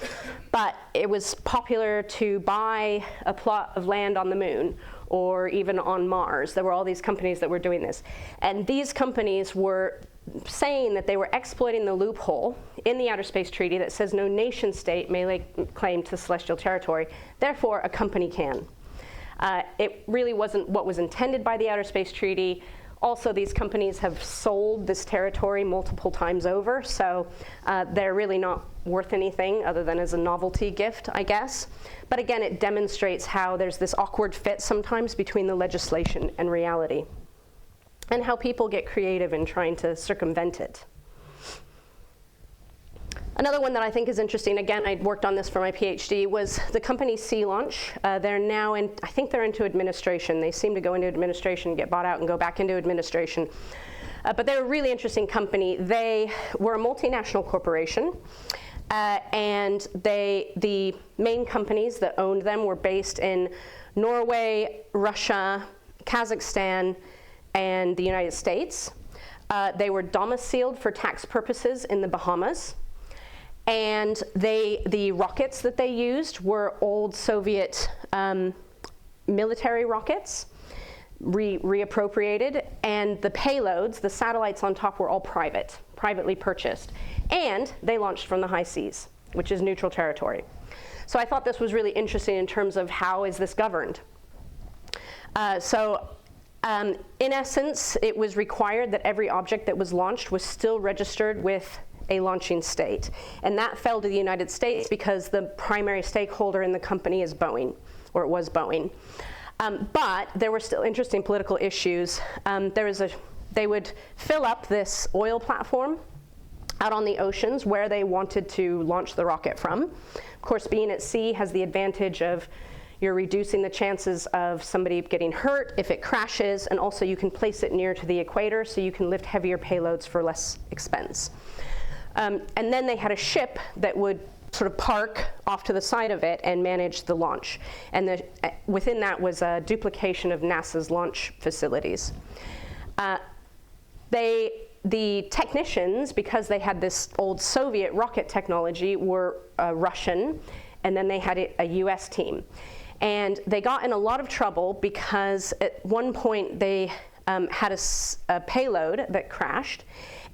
But it was popular to buy a plot of land on the moon, or even on Mars. There were all these companies that were doing this. And these companies were saying that they were exploiting the loophole in the Outer Space Treaty that says no nation state may lay claim to celestial territory, therefore a company can. It really wasn't what was intended by the Outer Space Treaty. Also, these companies have sold this territory multiple times over, so they're really not worth anything other than as a novelty gift, I guess. But again, it demonstrates how there's this awkward fit sometimes between the legislation and reality, and how people get creative in trying to circumvent it. Another one that I think is interesting, again, I worked on this for my PhD, was the company Sea Launch. They're now in, I think they're into administration. They seem to go into administration, get bought out, and go back into administration. But they're a really interesting company. They were a multinational corporation, and the main companies that owned them were based in Norway, Russia, Kazakhstan, and the United States. They were domiciled for tax purposes in the Bahamas. And the rockets that they used were old Soviet military rockets, reappropriated, and the payloads, the satellites on top, were all privately purchased. And they launched from the high seas, which is neutral territory. So I thought this was really interesting in terms of how is this governed. In essence, it was required that every object that was launched was still registered with a launching state. And that fell to the United States because the primary stakeholder in the company is Boeing, or it was Boeing. But there were still interesting political issues. They would fill up this oil platform out on the oceans where they wanted to launch the rocket from. Of course, being at sea has the advantage of you're reducing the chances of somebody getting hurt if it crashes, and also you can place it near to the equator so you can lift heavier payloads for less expense. And then they had a ship that would sort of park off to the side of it and manage the launch. And within that was a duplication of NASA's launch facilities. The technicians, because they had this old Soviet rocket technology, were Russian, and then they had a US team. And they got in a lot of trouble because at one point they had a payload that crashed,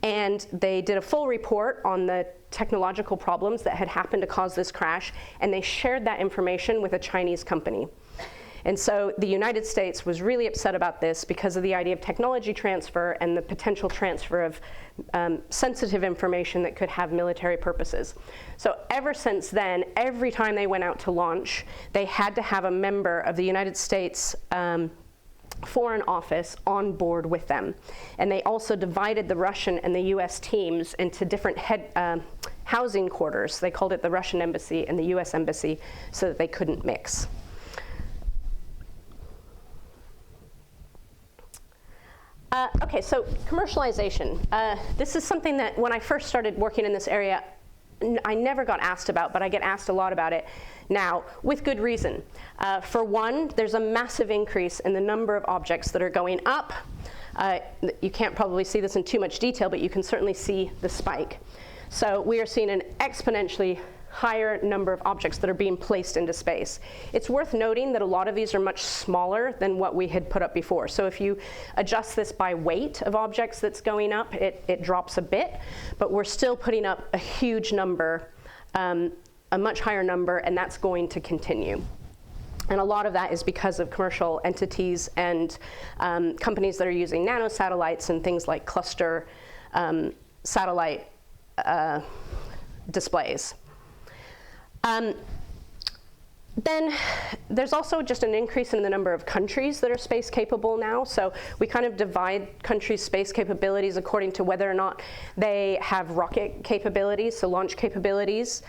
and they did a full report on the technological problems that had happened to cause this crash, and they shared that information with a Chinese company. And so the United States was really upset about this because of the idea of technology transfer and the potential transfer of sensitive information that could have military purposes. So ever since then, every time they went out to launch, they had to have a member of the United States Foreign Office on board with them. And they also divided the Russian and the US teams into different housing quarters. They called it the Russian embassy and the US embassy so that they couldn't mix. Okay, so commercialization. This is something that when I first started working in this area, I never got asked about, but I get asked a lot about it now, with good reason. For one, there's a massive increase in the number of objects that are going up. You can't probably see this in too much detail, but you can certainly see the spike. So we are seeing an exponentially higher number of objects that are being placed into space. It's worth noting that a lot of these are much smaller than what we had put up before. So if you adjust this by weight of objects that's going up, it drops a bit, but we're still putting up a huge number, a much higher number, and that's going to continue. And a lot of that is because of commercial entities and companies that are using nanosatellites and things like cluster satellite Then there's also just an increase in the number of countries that are space capable now. So we kind of divide countries' space capabilities according to whether or not they have rocket capabilities, so launch capabilities,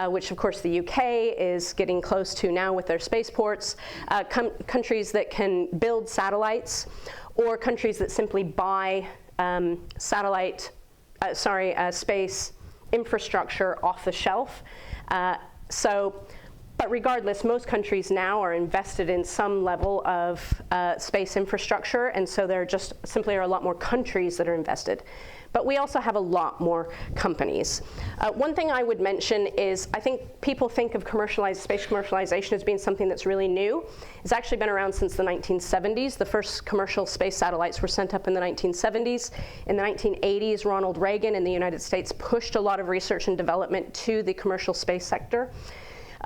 which of course the UK is getting close to now with their spaceports, countries that can build satellites, or countries that simply buy space infrastructure off the shelf. But regardless, most countries now are invested in some level of space infrastructure, and so there just simply are a lot more countries that are invested. But we also have a lot more companies. One thing I would mention is I think people think of space commercialization as being something that's really new. It's actually been around since the 1970s. The first commercial space satellites were sent up in the 1970s. In the 1980s, Ronald Reagan in the United States pushed a lot of research and development to the commercial space sector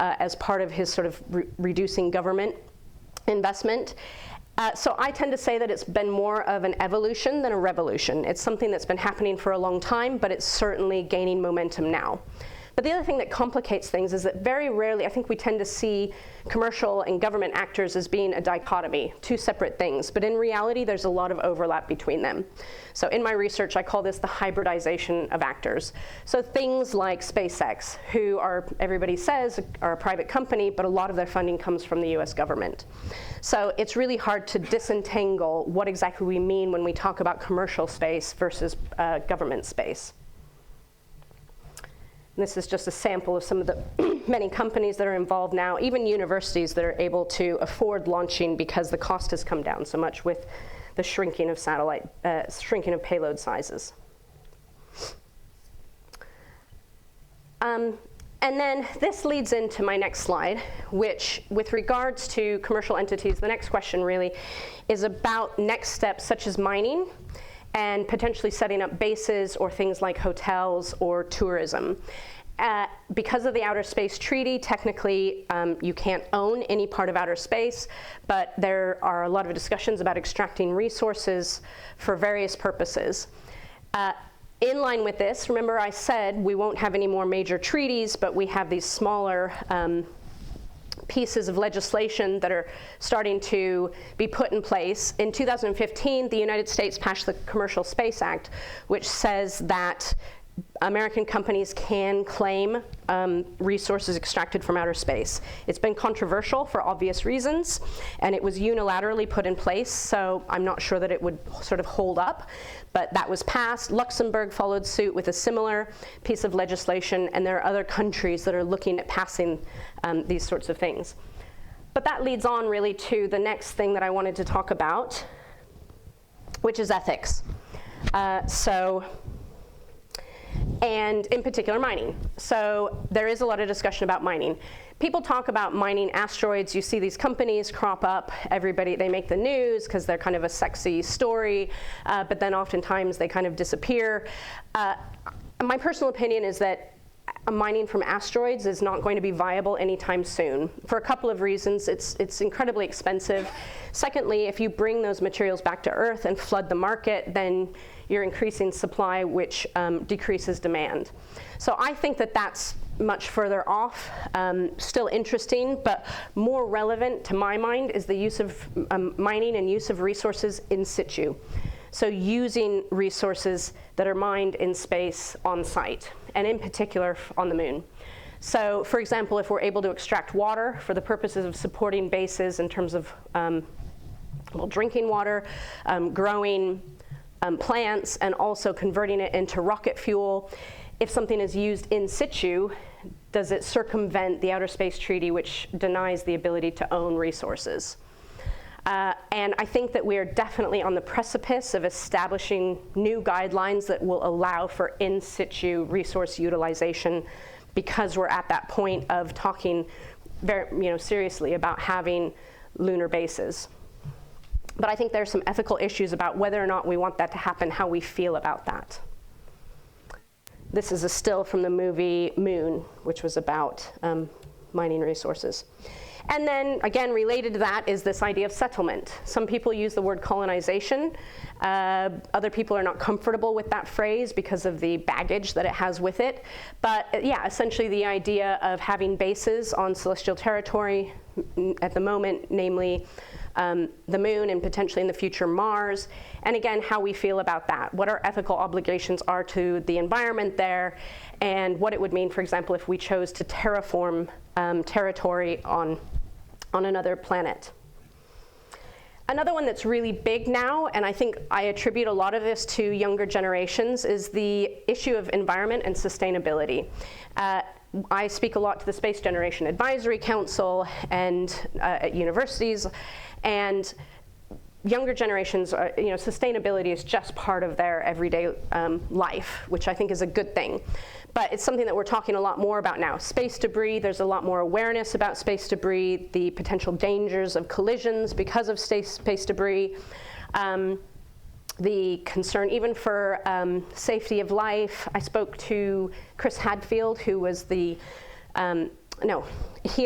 as part of his sort of reducing government investment. So I tend to say that it's been more of an evolution than a revolution. It's something that's been happening for a long time, but it's certainly gaining momentum now. But the other thing that complicates things is that very rarely, I think we tend to see commercial and government actors as being a dichotomy, two separate things. But in reality, there's a lot of overlap between them. So in my research, I call this the hybridization of actors. So things like SpaceX, who everybody says are a private company, but a lot of their funding comes from the US government. So it's really hard to disentangle what exactly we mean when we talk about commercial space versus government space. This is just a sample of some of the many companies that are involved now, even universities that are able to afford launching because the cost has come down so much with the shrinking of shrinking of payload sizes. And then this leads into my next slide, which with regards to commercial entities, the next question really is about next steps such as mining and potentially setting up bases or things like hotels or tourism. Because of the Outer Space Treaty, technically you can't own any part of outer space, but there are a lot of discussions about extracting resources for various purposes. In line with this, remember I said we won't have any more major treaties, but we have these smaller pieces of legislation that are starting to be put in place. In 2015, the United States passed the Commercial Space Act, which says that American companies can claim resources extracted from outer space. It's been controversial for obvious reasons, and it was unilaterally put in place, so I'm not sure that it would sort of hold up. But that was passed. Luxembourg followed suit with a similar piece of legislation, and there are other countries that are looking at passing these sorts of things. But that leads on really to the next thing that I wanted to talk about, which is ethics. And in particular mining. So there is a lot of discussion about mining. People talk about mining asteroids. You see these companies crop up. They make the news because they're kind of a sexy story, but then oftentimes they kind of disappear. My personal opinion is that mining from asteroids is not going to be viable anytime soon for a couple of reasons. It's incredibly expensive. Secondly, if you bring those materials back to Earth and flood the market, then you're increasing supply, which decreases demand. So I think that that's much further off, still interesting, but more relevant to my mind is the use of mining and use of resources in situ. So using resources that are mined in space on site, and in particular on the moon. So for example, if we're able to extract water for the purposes of supporting bases in terms of drinking water, growing plants, and also converting it into rocket fuel, if something is used in situ, does it circumvent the Outer Space Treaty, which denies the ability to own resources? And I think that we are definitely on the precipice of establishing new guidelines that will allow for in situ resource utilization, because we're at that point of talking very, seriously about having lunar bases. But I think there's some ethical issues about whether or not we want that to happen, how we feel about that. This is a still from the movie Moon, which was about mining resources. And then, again, related to that is this idea of settlement. Some people use the word colonization. Other people are not comfortable with that phrase because of the baggage that it has with it. But yeah, essentially the idea of having bases on celestial territory at the moment, namely the moon and potentially in the future Mars, and again, how we feel about that, what our ethical obligations are to the environment there, and what it would mean, for example, if we chose to terraform territory on another planet. Another one that's really big now, and I think I attribute a lot of this to younger generations, is the issue of environment and sustainability. I speak a lot to the Space Generation Advisory Council and at universities, and younger generations, sustainability is just part of their everyday life, which I think is a good thing. But it's something that we're talking a lot more about now. Space debris, there's a lot more awareness about space debris, the potential dangers of collisions because of space debris, the concern even for safety of life. I spoke to Chris Hadfield, who was he and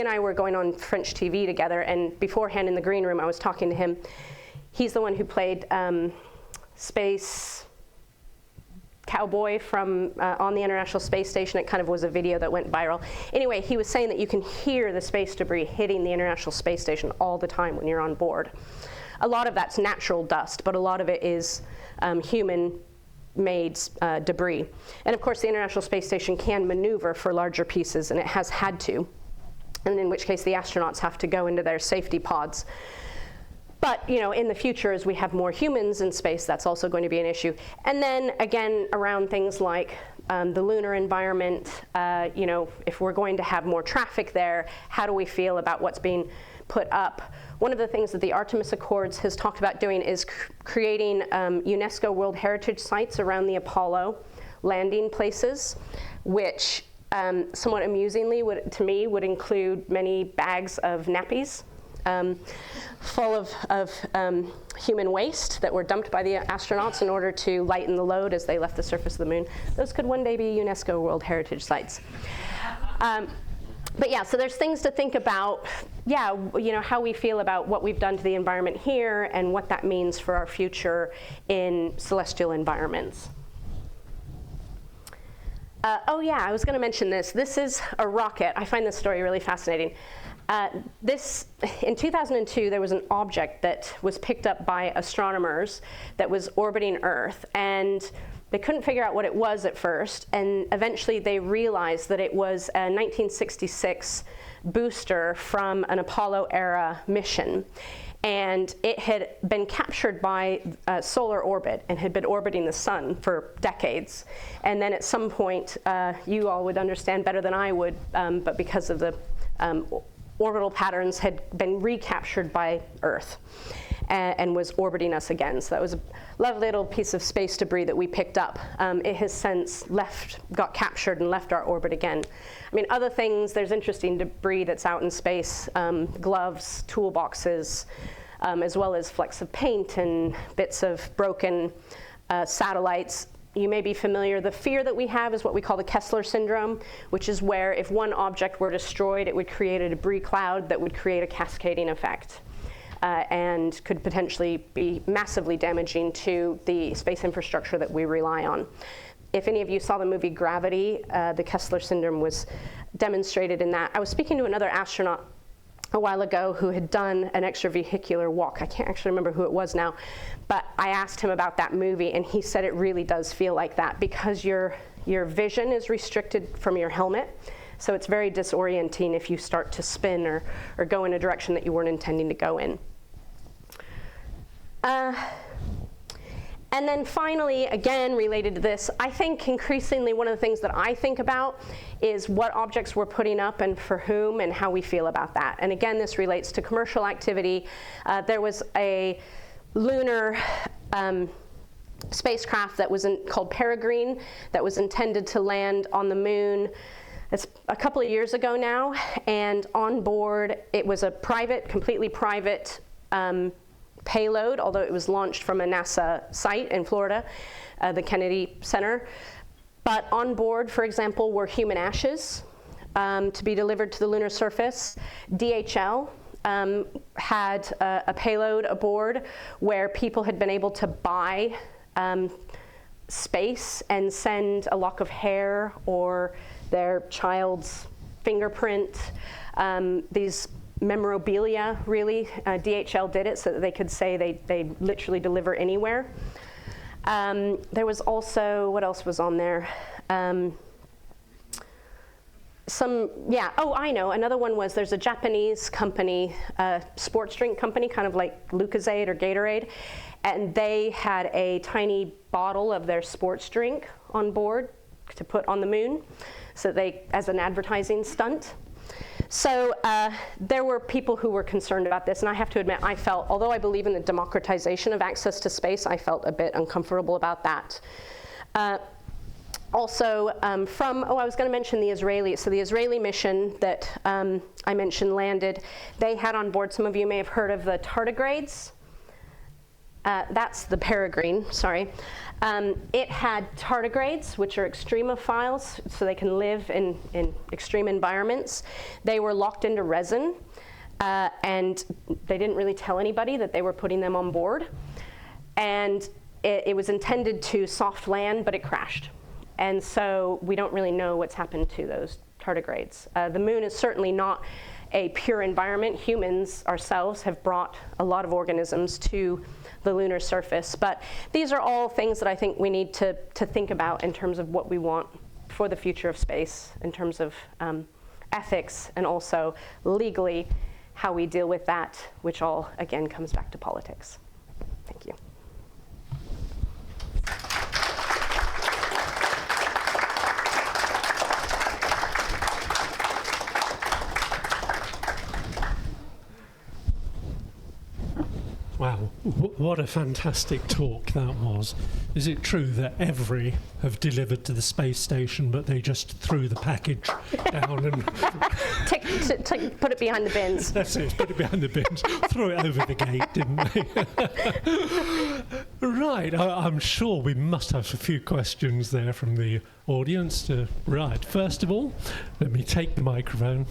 I were going on French TV together, and beforehand in the green room I was talking to him. He's the one who played Space Cowboy from on the International Space Station. It kind of was a video that went viral. Anyway, he was saying that you can hear the space debris hitting the International Space Station all the time when you're on board. A lot of that's natural dust, but a lot of it is human-made debris. And of course, the International Space Station can maneuver for larger pieces, and it has had to, and in which case the astronauts have to go into their safety pods. But in the future, as we have more humans in space, that's also going to be an issue. And then again, around things like the lunar environment, if we're going to have more traffic there, how do we feel about what's being put up? One of the things that the Artemis Accords has talked about doing is creating UNESCO World Heritage sites around the Apollo landing places, which somewhat amusingly to me would include many bags of nappies. Full of human waste that were dumped by the astronauts in order to lighten the load as they left the surface of the moon. Those could one day be UNESCO World Heritage Sites. But yeah, so there's things to think about, how we feel about what we've done to the environment here and what that means for our future in celestial environments. I was going to mention this. This is a rocket. I find this story really fascinating. In 2002, there was an object that was picked up by astronomers that was orbiting Earth, and they couldn't figure out what it was at first, and eventually they realized that it was a 1966 booster from an Apollo-era mission. And it had been captured by solar orbit and had been orbiting the sun for decades. And then at some point, you all would understand better than I would, but because of the orbital patterns had been recaptured by Earth and was orbiting us again. So that was a lovely little piece of space debris that we picked up. It has since got captured and left our orbit again. I mean, other things, there's interesting debris that's out in space, gloves, toolboxes, as well as flecks of paint and bits of broken satellites. You may be familiar, the fear that we have is what we call the Kessler syndrome, which is where if one object were destroyed, it would create a debris cloud that would create a cascading effect and could potentially be massively damaging to the space infrastructure that we rely on. If any of you saw the movie Gravity, the Kessler syndrome was demonstrated in that. I was speaking to another astronaut a while ago who had done an extravehicular walk. I can't actually remember who it was now, but I asked him about that movie, and he said it really does feel like that because your vision is restricted from your helmet, so it's very disorienting if you start to spin or go in a direction that you weren't intending to go in. And then finally, again, related to this, I think increasingly one of the things that I think about is what objects we're putting up and for whom and how we feel about that. And again, this relates to commercial activity. There was a lunar spacecraft that was called Peregrine that was intended to land on the moon. It's a couple of years ago now, and on board, it was a completely private payload, although it was launched from a NASA site in Florida, the Kennedy Center. But on board, for example, were human ashes, to be delivered to the lunar surface. DHL had a payload aboard where people had been able to buy space and send a lock of hair or their child's fingerprint, these memorabilia, really. DHL did it so that they could say they literally deliver anywhere. There was also, what else was on there? I know, another one was there's a Japanese company, sports drink company, kind of like Lucozade or Gatorade, and they had a tiny bottle of their sports drink on board to put on the moon, so as an advertising stunt. So there were people who were concerned about this, and I have to admit, I felt, although I believe in the democratization of access to space, I felt a bit uncomfortable about that. Also, I was going to mention the Israelis. So the Israeli mission that I mentioned landed, they had on board, some of you may have heard of the tardigrades. That's the peregrine, sorry. It had tardigrades, which are extremophiles, so they can live in extreme environments. They were locked into resin, and they didn't really tell anybody that they were putting them on board. And it was intended to soft land, but it crashed. And so we don't really know what's happened to those tardigrades. The moon is certainly not a pure environment. Humans ourselves have brought a lot of organisms to the lunar surface. But these are all things that I think we need to think about in terms of what we want for the future of space, in terms of ethics, and also legally how we deal with that, which all, again, comes back to politics. Thank you. Wow, what a fantastic talk that was. Is it true that every have delivered to the space station, but they just threw the package down and... Put it behind the bins. That's it, put it behind the bins. Threw it over the gate, didn't they? Right, I'm sure we must have a few questions there from the audience. Right, first of all, let me take the microphone.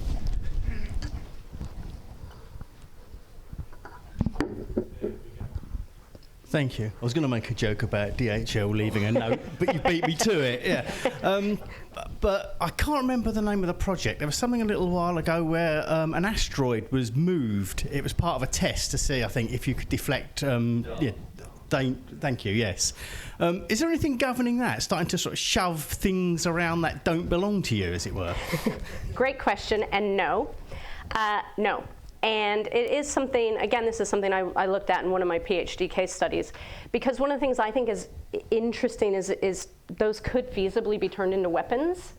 Thank you. I was going to make a joke about DHL leaving a note, but you beat me to it, yeah. But I can't remember the name of the project. There was something a little while ago where an asteroid was moved. It was part of a test to see, I think, if you could deflect... thank you, yes. Is there anything governing that? Starting to sort of shove things around that don't belong to you, as it were? Great question, and no. No. And it is something, again, this is something I looked at in one of my PhD case studies, because one of the things I think is interesting is those could feasibly be turned into weapons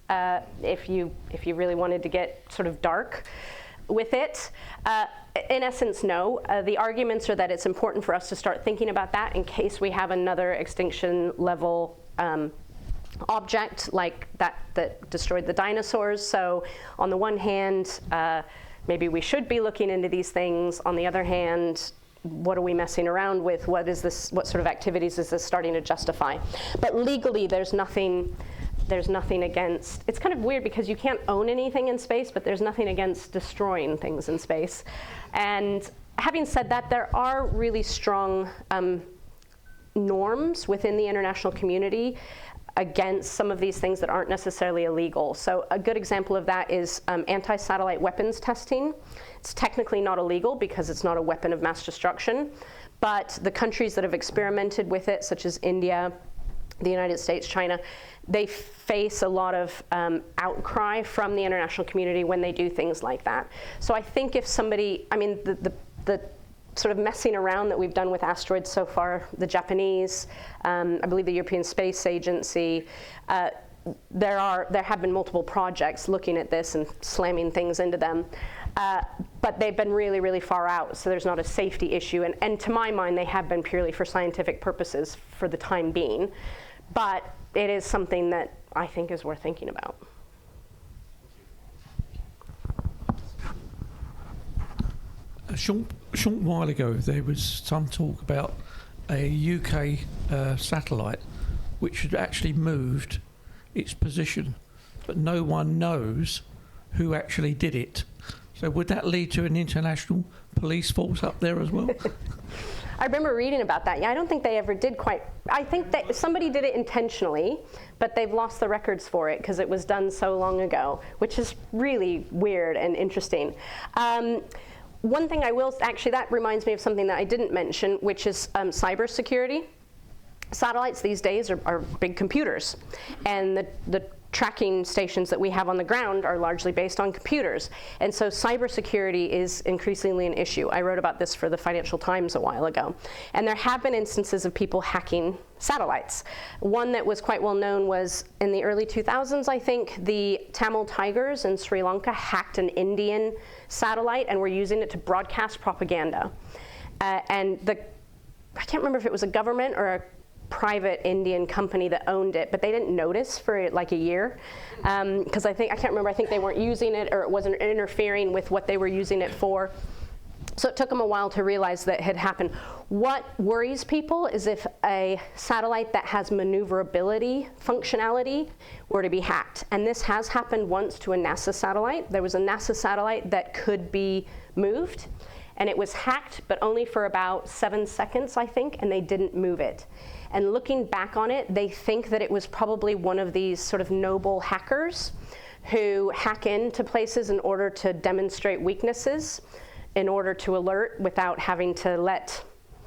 if you really wanted to get sort of dark with it. In essence, no. The arguments are that it's important for us to start thinking about that in case we have another extinction level object like that destroyed the dinosaurs. So on the one hand, maybe we should be looking into these things. On the other hand, what are we messing around with? What sort of activities is this starting to justify? But legally, there's nothing against. It's kind of weird because you can't own anything in space, but there's nothing against destroying things in space. And having said that, there are really strong norms within the international community against some of these things that aren't necessarily illegal. So a good example of that is anti-satellite weapons testing. It's technically not illegal because it's not a weapon of mass destruction, but the countries that have experimented with it, such as India, the United States, China, they face a lot of outcry from the international community when they do things like that. So I think if somebody, I mean, the sort of messing around that we've done with asteroids so far, the Japanese, I believe the European Space Agency, there have been multiple projects looking at this and slamming things into them, but they've been really, really far out, so there's not a safety issue, and to my mind, they have been purely for scientific purposes for the time being, but it is something that I think is worth thinking about. A short while ago, there was some talk about a UK satellite which had actually moved its position, but no one knows who actually did it. So would that lead to an international police force up there as well? I remember reading about that. Yeah, I don't think they ever did quite. I think that somebody did it intentionally, but they've lost the records for it because it was done so long ago, which is really weird and interesting. One thing I will, actually, that reminds me of something that I didn't mention, which is cybersecurity. Satellites these days are big computers, and the tracking stations that we have on the ground are largely based on computers. And so cybersecurity is increasingly an issue. I wrote about this for the Financial Times a while ago. And there have been instances of people hacking satellites. One that was quite well known was in the early 2000s, I think, the Tamil Tigers in Sri Lanka hacked an Indian satellite and were using it to broadcast propaganda. I can't remember if it was a government or a private Indian company that owned it, but they didn't notice for like a year, because I can't remember, I think they weren't using it, or it wasn't interfering with what they were using it for. So it took them a while to realize that it had happened. What worries people is if a satellite that has maneuverability functionality were to be hacked. And this has happened once to a NASA satellite. There was a NASA satellite that could be moved, and it was hacked, but only for about 7 seconds, I think, and they didn't move it. And looking back on it, they think that it was probably one of these sort of noble hackers who hack into places in order to demonstrate weaknesses, in order to alert without having to let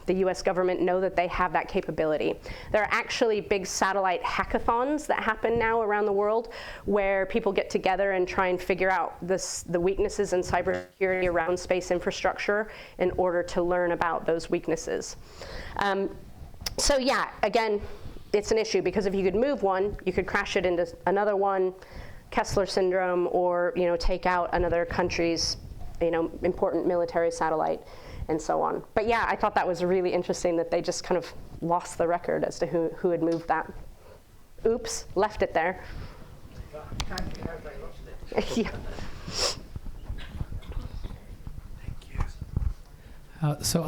the US government know that they have that capability. There are actually big satellite hackathons that happen now around the world where people get together and try and figure out the weaknesses in cybersecurity around space infrastructure in order to learn about those weaknesses. So yeah, again, it's an issue because if you could move one, you could crash it into another one, Kessler syndrome, or take out another country's important military satellite, and so on. But yeah, I thought that was really interesting that they just kind of lost the record as to who had moved that. Oops, left it there. Yeah. So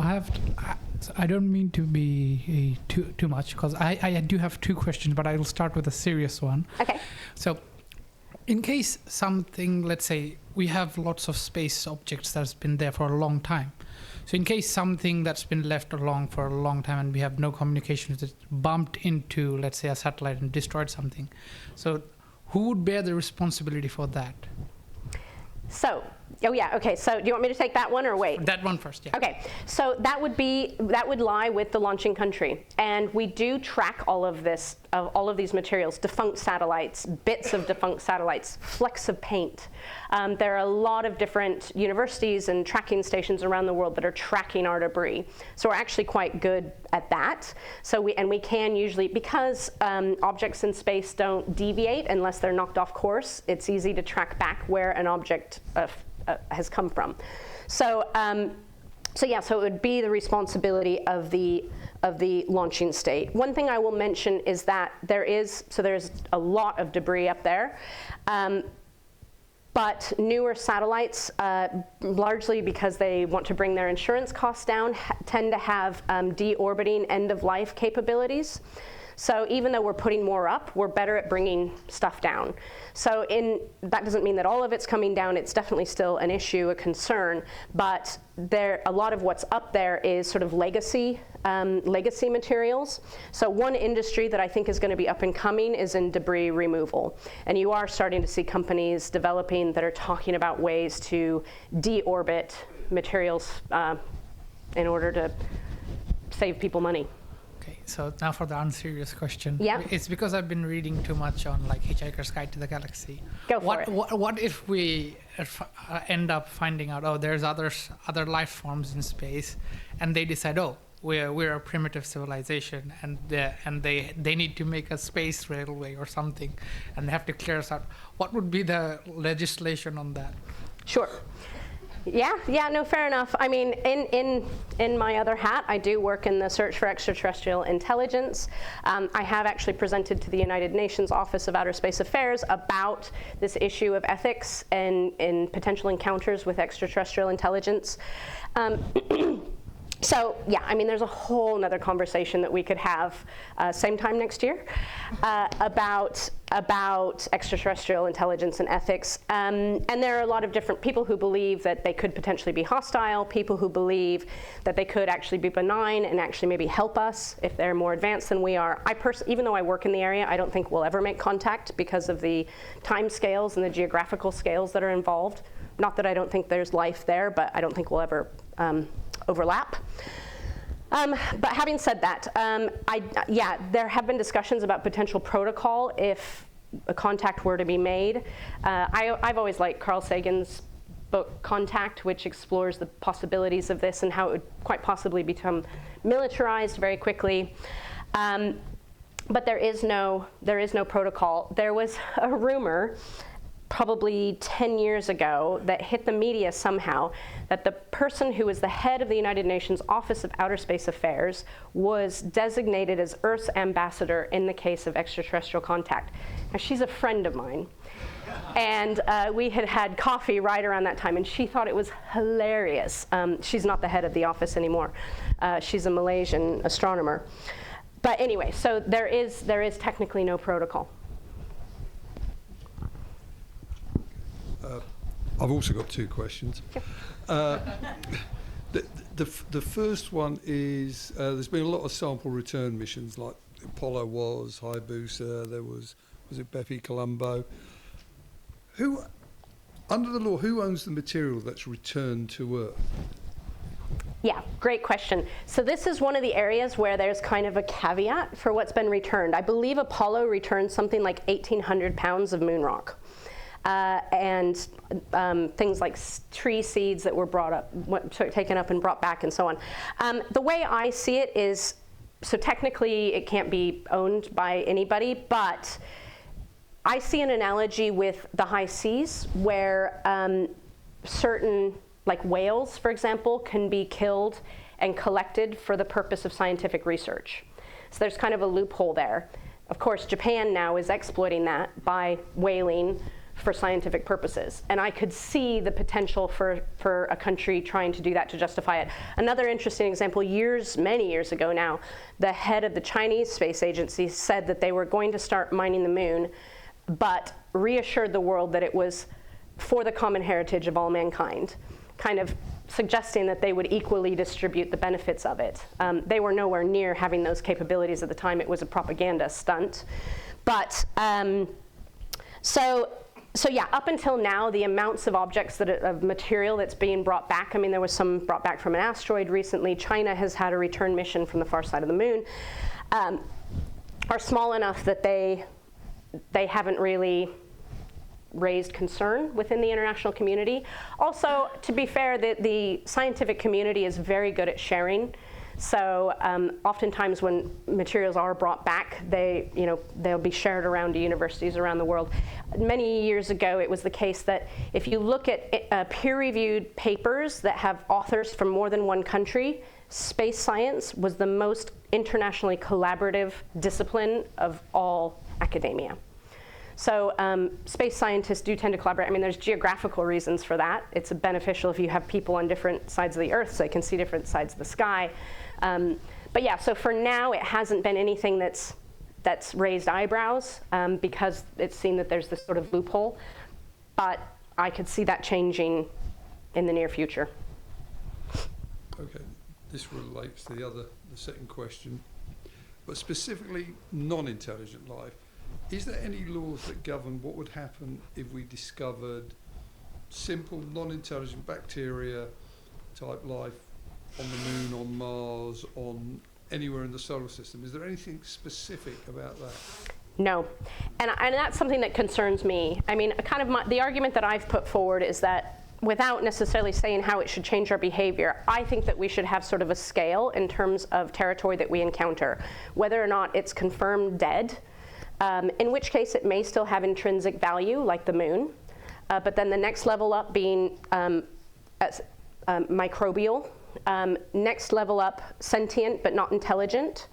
I don't mean to be too much, because I do have two questions, but I will start with a serious one. Okay. So in case something, let's say we have lots of space objects that's been there for a long time. So in case something that's been left along for a long time and we have no communication with it bumped into, let's say, a satellite and destroyed something. So who would bear the responsibility for that? So, okay, so do you want me to take that one or wait? That one first, yeah. Okay, so that would lie with the launching country. And we do track all of these materials, defunct satellites, bits of defunct satellites, flecks of paint. There are a lot of different universities and tracking stations around the world that are tracking our debris. So we're actually quite good at that. So we can usually, because objects in space don't deviate unless they're knocked off course, it's easy to track back where an object has come from. So yeah, so it would be the responsibility of the launching state. One thing I will mention is that there's a lot of debris up there. But newer satellites, largely because they want to bring their insurance costs down, tend to have deorbiting end-of-life capabilities. So even though we're putting more up, we're better at bringing stuff down. So that doesn't mean that all of it's coming down. It's definitely still an issue, a concern. But a lot of what's up there is sort of legacy materials. So one industry that I think is going to be up and coming is in debris removal. And you are starting to see companies developing that are talking about ways to deorbit materials in order to save people money. So now for the unserious question. Yeah. It's because I've been reading too much on like Hitchhiker's Guide to the Galaxy. Go for it. What if we end up finding out, there's other life forms in space, and they decide, we're a primitive civilization, and they need to make a space railway or something, and they have to clear us out. What would be the legislation on that? Sure. Yeah, no, fair enough. I mean, in my other hat, I do work in the search for extraterrestrial intelligence. I have actually presented to the United Nations Office of Outer Space Affairs about this issue of ethics and in potential encounters with extraterrestrial intelligence. So yeah, I mean, there's a whole nother conversation that we could have same time next year about extraterrestrial intelligence and ethics. And there are a lot of different people who believe that they could potentially be hostile, people who believe that they could actually be benign and actually maybe help us if they're more advanced than we are. Even though I work in the area, I don't think we'll ever make contact because of the time scales and the geographical scales that are involved. Not that I don't think there's life there, but I don't think we'll ever overlap. But having said that, there have been discussions about potential protocol if a contact were to be made. I've always liked Carl Sagan's book Contact, which explores the possibilities of this and how it would quite possibly become militarized very quickly. But there is no protocol. There was a rumor probably 10 years ago that hit the media somehow that the person who was the head of the United Nations Office of Outer Space Affairs was designated as Earth's ambassador in the case of extraterrestrial contact. Now, she's a friend of mine. And we had coffee right around that time, and she thought it was hilarious. She's not the head of the office anymore. She's a Malaysian astronomer. But anyway, so there is technically no protocol. I've also got two questions. The first one is there's been a lot of sample return missions, like Apollo was, Hayabusa, there was it Bepi Colombo? Who, under the law, who owns the material that's returned to Earth? Yeah, great question. So this is one of the areas where there's kind of a caveat for what's been returned. I believe Apollo returned something like 1,800 pounds of moon rock. And things like tree seeds that were taken up and brought back and so on. The way I see it is, so technically it can't be owned by anybody, but I see an analogy with the high seas where certain, like whales, for example, can be killed and collected for the purpose of scientific research. So there's kind of a loophole there. Of course, Japan now is exploiting that by whaling for scientific purposes. And I could see the potential for a country trying to do that to justify it. Another interesting example, many years ago now, the head of the Chinese Space Agency said that they were going to start mining the moon, but reassured the world that it was for the common heritage of all mankind, kind of suggesting that they would equally distribute the benefits of it. They were nowhere near having those capabilities at the time. It was a propaganda stunt. But So yeah, up until now, the amounts of objects of material that's being brought back, I mean, there was some brought back from an asteroid recently. China has had a return mission from the far side of the moon, are small enough that they haven't really raised concern within the international community. Also, to be fair, the scientific community is very good at sharing. So oftentimes when materials are brought back, they'll be shared around to universities around the world. Many years ago, it was the case that if you look at peer-reviewed papers that have authors from more than one country, space science was the most internationally collaborative discipline of all academia. So space scientists do tend to collaborate. I mean, there's geographical reasons for that. It's beneficial if you have people on different sides of the Earth so they can see different sides of the sky. But yeah, so for now, it hasn't been anything that's raised eyebrows because it's seen that there's this sort of loophole. But I could see that changing in the near future. Okay, this relates to the second question, but specifically non-intelligent life. Is there any laws that govern what would happen if we discovered simple, non-intelligent bacteria type life on the moon, on Mars, on anywhere in the solar system? Is there anything specific about that? No, and that's something that concerns me. I mean, the argument that I've put forward is that without necessarily saying how it should change our behavior, I think that we should have sort of a scale in terms of territory that we encounter, whether or not it's confirmed dead, in which case it may still have intrinsic value, like the moon, but then the next level up being microbial, next level up sentient but not intelligent,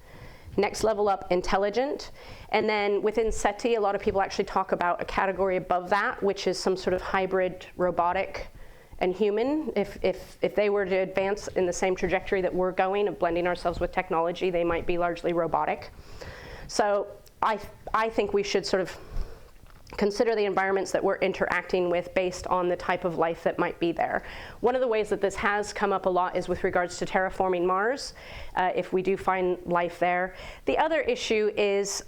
next level up intelligent, and then within SETI, a lot of people actually talk about a category above that, which is some sort of hybrid robotic and human. If they were to advance in the same trajectory that we're going of blending ourselves with technology, they might be largely robotic. So I think we should sort of consider the environments that we're interacting with based on the type of life that might be there. One of the ways that this has come up a lot is with regards to terraforming Mars, if we do find life there. The other issue is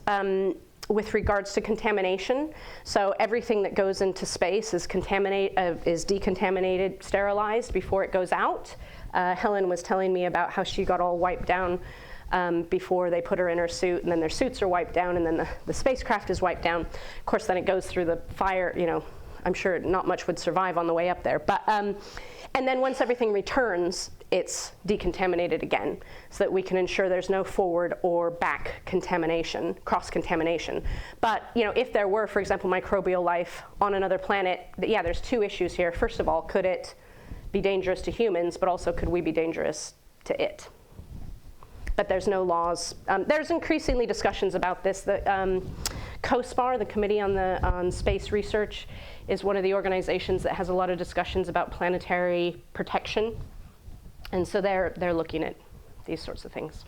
with regards to contamination. So everything that goes into space is decontaminated, sterilized before it goes out. Helen was telling me about how she got all wiped down before they put her in her suit, and then their suits are wiped down, and then the spacecraft is wiped down. Of course, then it goes through the fire, you know, I'm sure not much would survive on the way up there. But, and then once everything returns, it's decontaminated again, so that we can ensure there's no forward or back contamination, cross-contamination. But, you know, if there were, for example, microbial life on another planet, yeah, there's two issues here. First of all, could it be dangerous to humans, but also could we be dangerous to it? But there's no laws. There's increasingly discussions about this. The COSPAR, the Committee on Space Research, is one of the organizations that has a lot of discussions about planetary protection. And so they're looking at these sorts of things.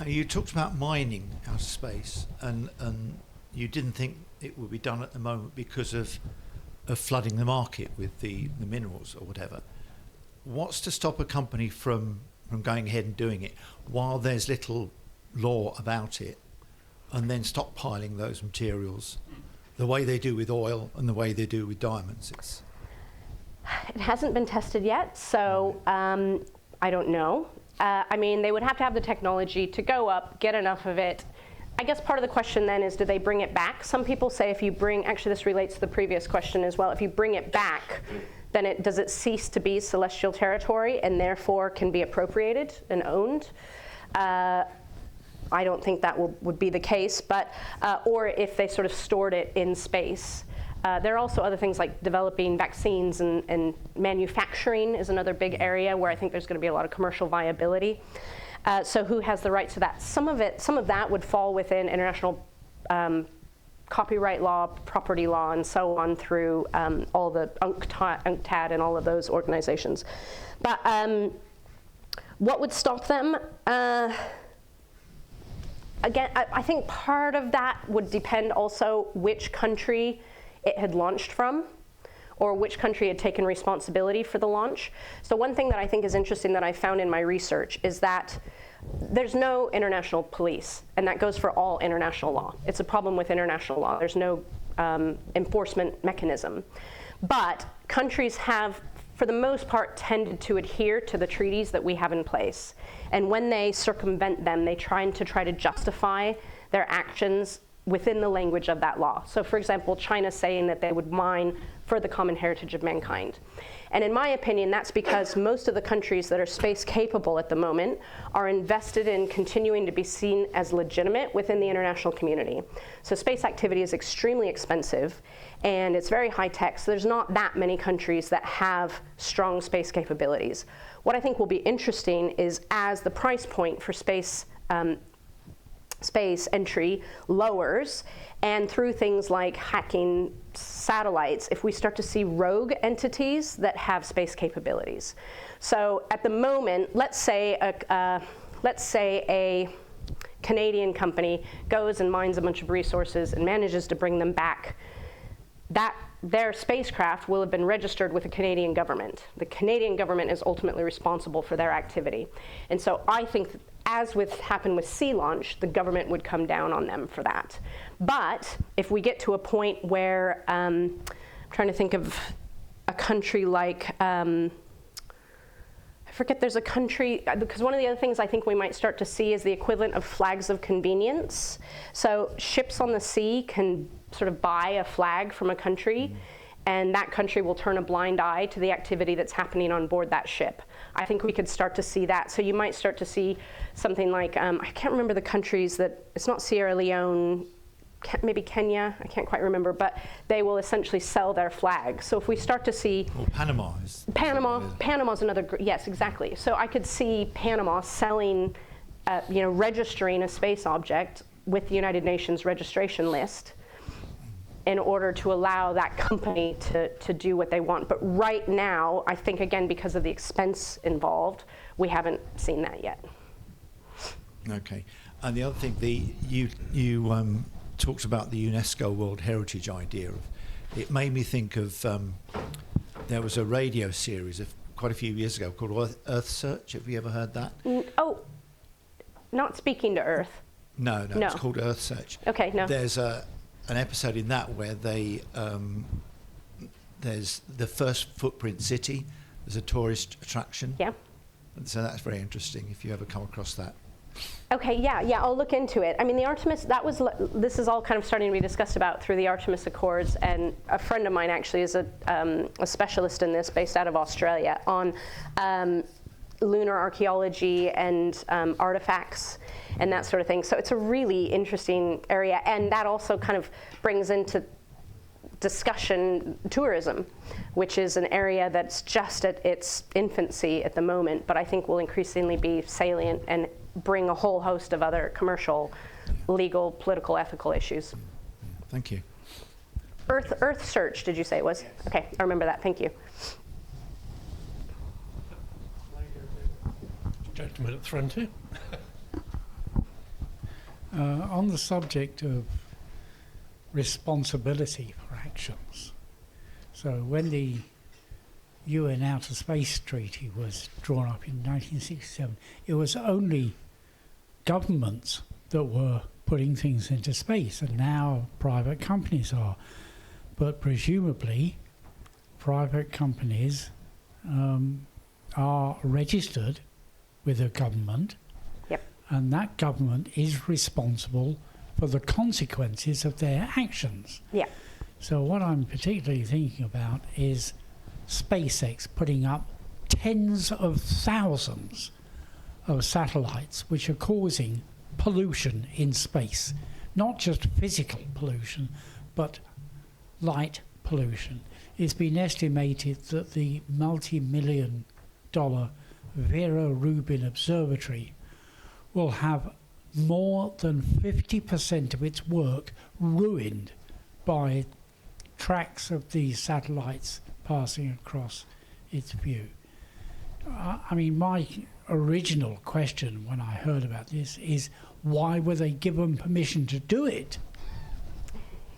You talked about mining out of space, and you didn't think it would be done at the moment because of flooding the market with the minerals or whatever. What's to stop a company from going ahead and doing it while there's little law about it, and then stockpiling those materials the way they do with oil and the way they do with diamonds? It hasn't been tested yet, so I don't know. I mean, they would have to have the technology to go up, get enough of it. I guess part of the question then is, do they bring it back? Some people say if you bring, actually this relates to the previous question as well, if you bring it back, then does it cease to be celestial territory and therefore can be appropriated and owned? I don't think that would be the case, but, or if they sort of stored it in space. There are also other things like developing vaccines, and manufacturing is another big area where I think there's going to be a lot of commercial viability. So who has the rights to that? Some of that would fall within international copyright law, property law, and so on through all the UNCTAD and all of those organizations. But what would stop them? Again, I think part of that would depend also which country it had launched from, or which country had taken responsibility for the launch. So one thing that I think is interesting that I found in my research is that there's no international police, and that goes for all international law. It's a problem with international law. There's no enforcement mechanism. But countries have, for the most part, tended to adhere to the treaties that we have in place. And when they circumvent them, they try to justify their actions within the language of that law. So for example, China saying that they would mine for the common heritage of mankind. And in my opinion, that's because most of the countries that are space capable at the moment are invested in continuing to be seen as legitimate within the international community. So space activity is extremely expensive, and it's very high tech, so there's not that many countries that have strong space capabilities. What I think will be interesting is as the price point for space entry lowers, and through things like hacking satellites, if we start to see rogue entities that have space capabilities. So at the moment, let's say a Canadian company goes and mines a bunch of resources and manages to bring them back. Their spacecraft will have been registered with the Canadian government. The Canadian government is ultimately responsible for their activity. And so I think that, as happened with sea launch, the government would come down on them for that. But if we get to a point where, I'm trying to think of a country like, I forget, there's a country, because one of the other things I think we might start to see is the equivalent of flags of convenience. So ships on the sea can sort of buy a flag from a country, and that country will turn a blind eye to the activity that's happening on board that ship. I think we could start to see that. So you might start to see something like, I can't remember the countries that, it's not Sierra Leone, maybe Kenya, I can't quite remember, but they will essentially sell their flag. So if we start to see... Well, Panama's another, yes, exactly. So I could see Panama selling, registering a space object with the United Nations registration list. in order to allow that company to do what they want. But right now, I think, again, because of the expense involved, we haven't seen that yet. Okay. And the other thing, you talked about the UNESCO World Heritage idea. It made me think of, there was a radio series quite a few years ago called Earth Search. Have you ever heard that? Oh, not Speaking to Earth. No, No. It's called Earth Search. Okay, no. There's an episode in that where there's the first footprint city. There's a tourist attraction. Yeah. And so that's very interesting if you ever come across that. Okay, yeah, I'll look into it. I mean, the Artemis, this is all kind of starting to be discussed about through the Artemis Accords, and a friend of mine actually is a specialist in this based out of Australia on lunar archaeology and artifacts and that sort of thing. So it's a really interesting area, and that also kind of brings into discussion tourism, which is an area that's just at its infancy at the moment, but I think will increasingly be salient and bring a whole host of other commercial, legal, political, ethical issues. Thank you. Earth Search, did you say it was? Okay, I remember that, thank you. Gentleman at the front here. On the subject of responsibility for actions, so when the UN Outer Space Treaty was drawn up in 1967, it was only governments that were putting things into space, and now private companies are. But presumably, private companies are registered with a government, Yep. and that government is responsible for the consequences of their actions. Yeah. So what I'm particularly thinking about is SpaceX putting up tens of thousands of satellites which are causing pollution in space. Not just physical pollution, but light pollution. It's been estimated that the multi-million-dollar Vera Rubin Observatory will have more than 50% of its work ruined by tracks of these satellites passing across its view. I mean, my original question when I heard about this is, why were they given permission to do it?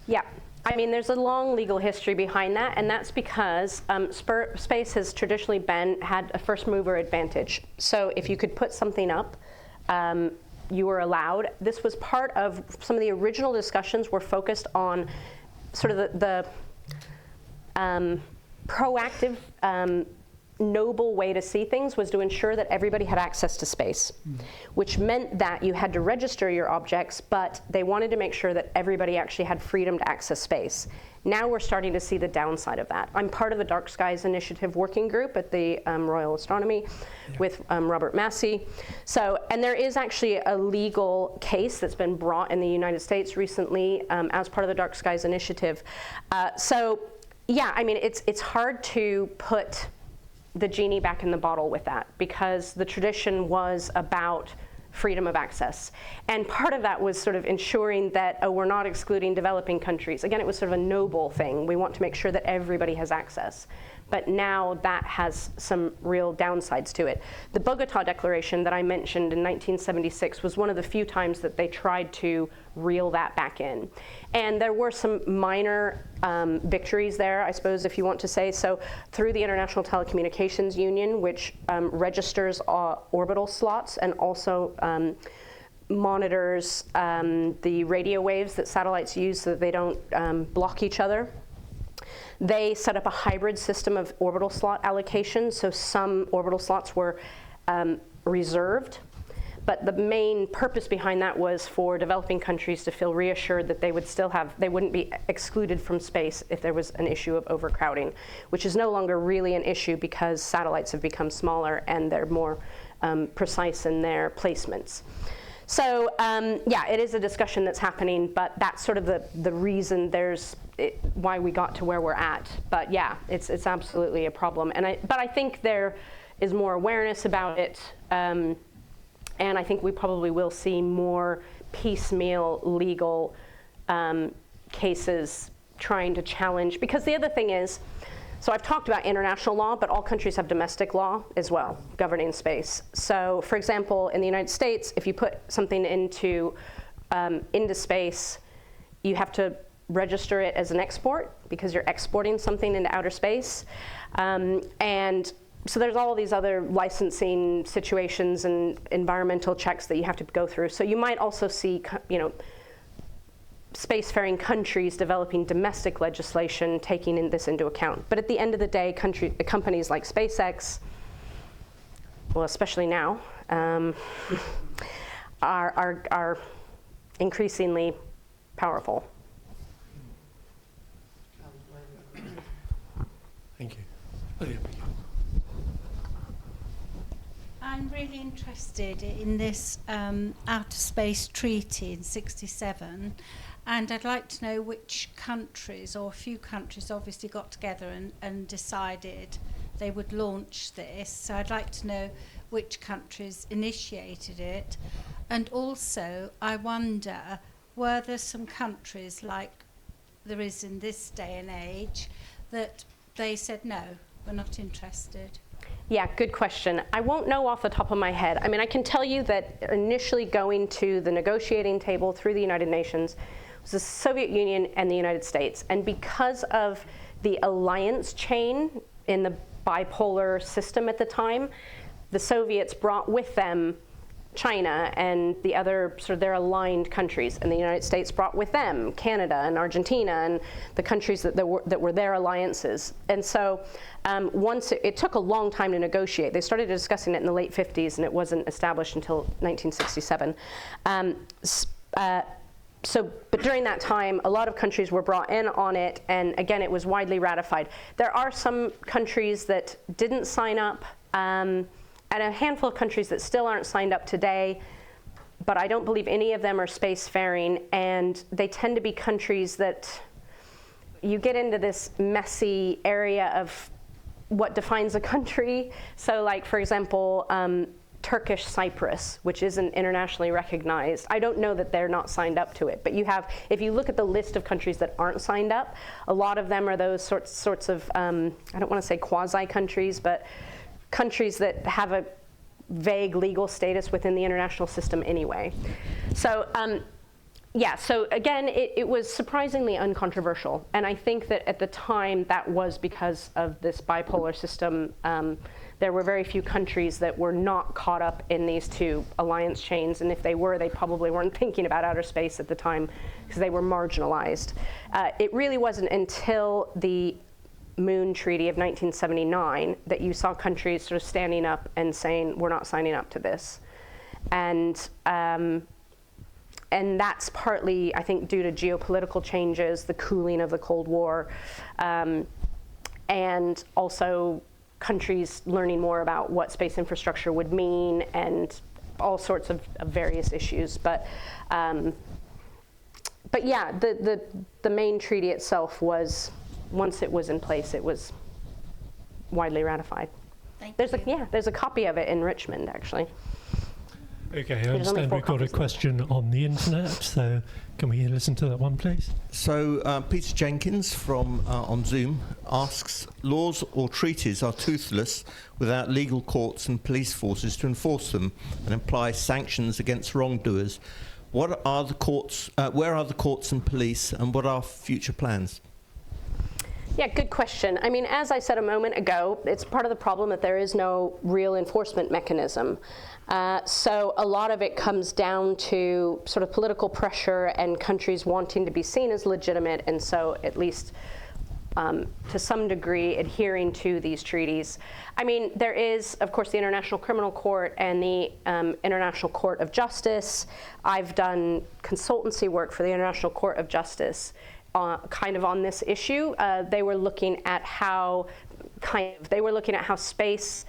Yeah. I mean, there's a long legal history behind that, and that's because space has traditionally had a first mover advantage. So if you could put something up, you were allowed. This was part of some of the original discussions were focused on sort of the proactive, noble way to see things was to ensure that everybody had access to space, which meant that you had to register your objects, but they wanted to make sure that everybody actually had freedom to access space. Now we're starting to see the downside of that. I'm part of the Dark Skies Initiative working group at the Royal Astronomy with Robert Massey. So, and there is actually a legal case that's been brought in the United States recently as part of the Dark Skies Initiative. So, yeah, I mean, it's hard to put the genie back in the bottle with that, because the tradition was about freedom of access. And part of that was sort of ensuring that, oh, we're not excluding developing countries. Again, it was sort of a noble thing. We want to make sure that everybody has access. But now that has some real downsides to it. The Bogota Declaration that I mentioned in 1976 was one of the few times that they tried to reel that back in. And there were some minor victories there, I suppose, if you want to say. So through the International Telecommunications Union, which registers orbital slots and also monitors the radio waves that satellites use so that they don't block each other. They set up a hybrid system of orbital slot allocation, so some orbital slots were reserved, but the main purpose behind that was for developing countries to feel reassured that they wouldn't be excluded from space if there was an issue of overcrowding, which is no longer really an issue because satellites have become smaller and they're more precise in their placements. So yeah, it is a discussion that's happening, but that's sort of the reason why we got to where we're at. But yeah, it's absolutely a problem. But I think there is more awareness about it, and I think we probably will see more piecemeal legal cases trying to challenge, because the other thing is, so I've talked about international law, but all countries have domestic law as well governing space. So for example, in the United States, if you put something into space, you have to register it as an export because you're exporting something into outer space. And so there's all these other licensing situations and environmental checks that you have to go through. So you might also see, spacefaring countries developing domestic legislation taking this into account. But at the end of the day, companies like SpaceX, well, especially now, are increasingly powerful. Thank you. I'm really interested in this outer space treaty in '67, and I'd like to know which countries, or a few countries obviously got together and decided they would launch this. So I'd like to know which countries initiated it. And also, I wonder, were there some countries, like there is in this day and age, that they said, no, we're not interested? Yeah, good question. I won't know off the top of my head. I mean, I can tell you that initially going to the negotiating table through the United Nations was the Soviet Union and the United States. And because of the alliance chain in the bipolar system at the time, the Soviets brought with them China and the other sort of their aligned countries, and the United States brought with them Canada and Argentina and the countries that were their alliances. And so once it took a long time to negotiate. They started discussing it in the late 50s, and it wasn't established until 1967. But during that time, a lot of countries were brought in on it, and again, it was widely ratified. There are some countries that didn't sign up, and a handful of countries that still aren't signed up today, but I don't believe any of them are spacefaring, and they tend to be countries that you get into this messy area of what defines a country. So like, for example, Turkish Cyprus, which isn't internationally recognized. I don't know that they're not signed up to it, but you have, if you look at the list of countries that aren't signed up, a lot of them are those sorts of, I don't want to say quasi-countries, but countries that have a vague legal status within the international system anyway. So yeah, so again, it was surprisingly uncontroversial. And I think that at the time, that was because of this bipolar system. There were very few countries that were not caught up in these two alliance chains. And if they were, they probably weren't thinking about outer space at the time because they were marginalized. It really wasn't until the Moon Treaty of 1979 that you saw countries sort of standing up and saying, we're not signing up to this. And that's partly, I think, due to geopolitical changes, the cooling of the Cold War, and also countries learning more about what space infrastructure would mean and all sorts of various issues. But yeah, the main treaty itself was, once it was in place, it was widely ratified. There's a copy of it in Richmond, actually. Okay, I understand we've got a question on the internet, so can we listen to that one, please? So Peter Jenkins from on Zoom asks, laws or treaties are toothless without legal courts and police forces to enforce them and apply sanctions against wrongdoers. What are the courts? Where are the courts and police, and what are future plans? Yeah, good question. I mean, as I said a moment ago, it's part of the problem that there is no real enforcement mechanism. So a lot of it comes down to sort of political pressure and countries wanting to be seen as legitimate, and so at least to some degree adhering to these treaties. I mean, there is, of course, the International Criminal Court and the International Court of Justice. I've done consultancy work for the International Court of Justice kind of on this issue. They were looking at how space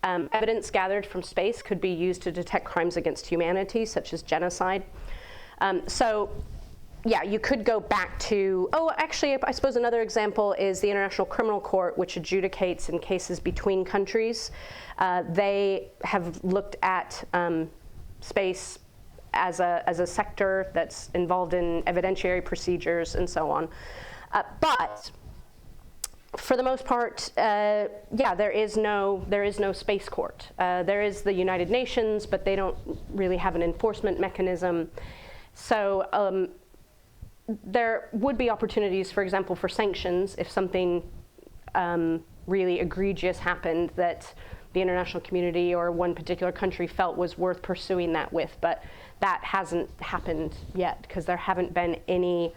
evidence gathered from space could be used to detect crimes against humanity, such as genocide. So yeah, you could go back to, actually, I suppose another example is the International Criminal Court, which adjudicates in cases between countries. They have looked at space as a sector that's involved in evidentiary procedures and so on. But for the most part, yeah, there is no space court. There is the United Nations, but they don't really have an enforcement mechanism. So there would be opportunities, for example, for sanctions if something really egregious happened that the international community or one particular country felt was worth pursuing that with. But that hasn't happened yet because there haven't been any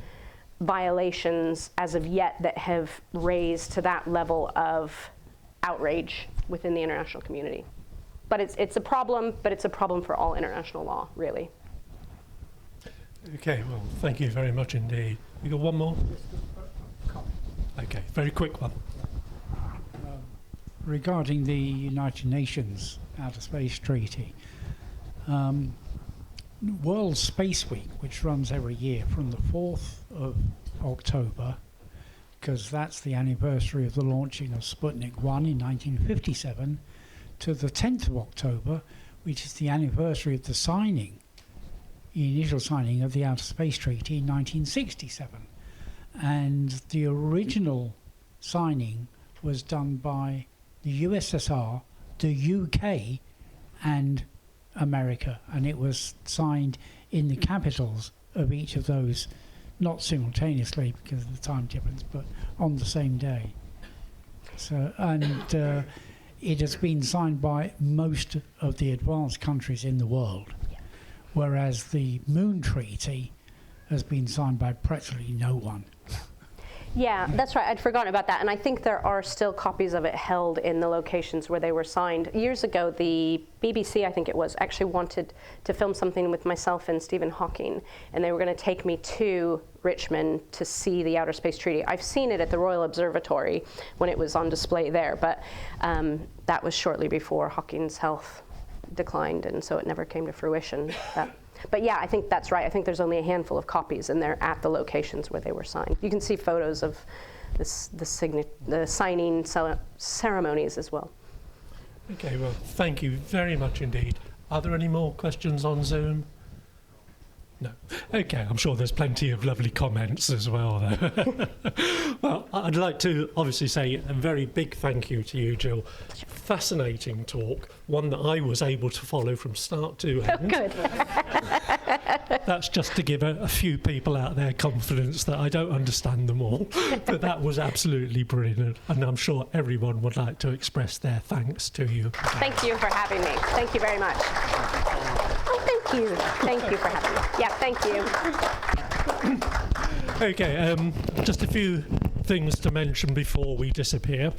violations as of yet that have raised to that level of outrage within the international community. But it's a problem, but it's a problem for all international law, really. Okay, well, thank you very much indeed. You got one more? Okay, very quick one. Regarding the United Nations Outer Space Treaty, World Space Week, which runs every year from the 4th of October, because that's the anniversary of the launching of Sputnik 1 in 1957, to the 10th of October, which is the anniversary of the signing, the initial signing of the Outer Space Treaty in 1967. And the original signing was done by the USSR, the UK, and America, and it was signed in the capitals of each of those, not simultaneously because of the time difference, but on the same day. So, and it has been signed by most of the advanced countries in the world, whereas the Moon Treaty has been signed by practically no one. Yeah, that's right. I'd forgotten about that. And I think there are still copies of it held in the locations where they were signed. Years ago, the BBC, I think it was, actually wanted to film something with myself and Stephen Hawking. And they were going to take me to Richmond to see the Outer Space Treaty. I've seen it at the Royal Observatory when it was on display there. But that was shortly before Hawking's health declined, and so it never came to fruition. But yeah, I think that's right. I think there's only a handful of copies, and they're at the locations where they were signed. You can see photos of the signing ceremonies as well. Okay, well, thank you very much indeed. Are there any more questions on Zoom? No. Okay, I'm sure there's plenty of lovely comments as well, though. Well, I'd like to obviously say a very big thank you to you, Jill. Fascinating talk, one that I was able to follow from start to end. Oh, good. That's just to give a few people out there confidence that I don't understand them all. But that was absolutely brilliant, and I'm sure everyone would like to express their thanks to you. Thank you for having me. Thank you very much. Oh, thank you. Thank you for having me. Yeah, thank you. Okay, just a few things to mention before we disappear.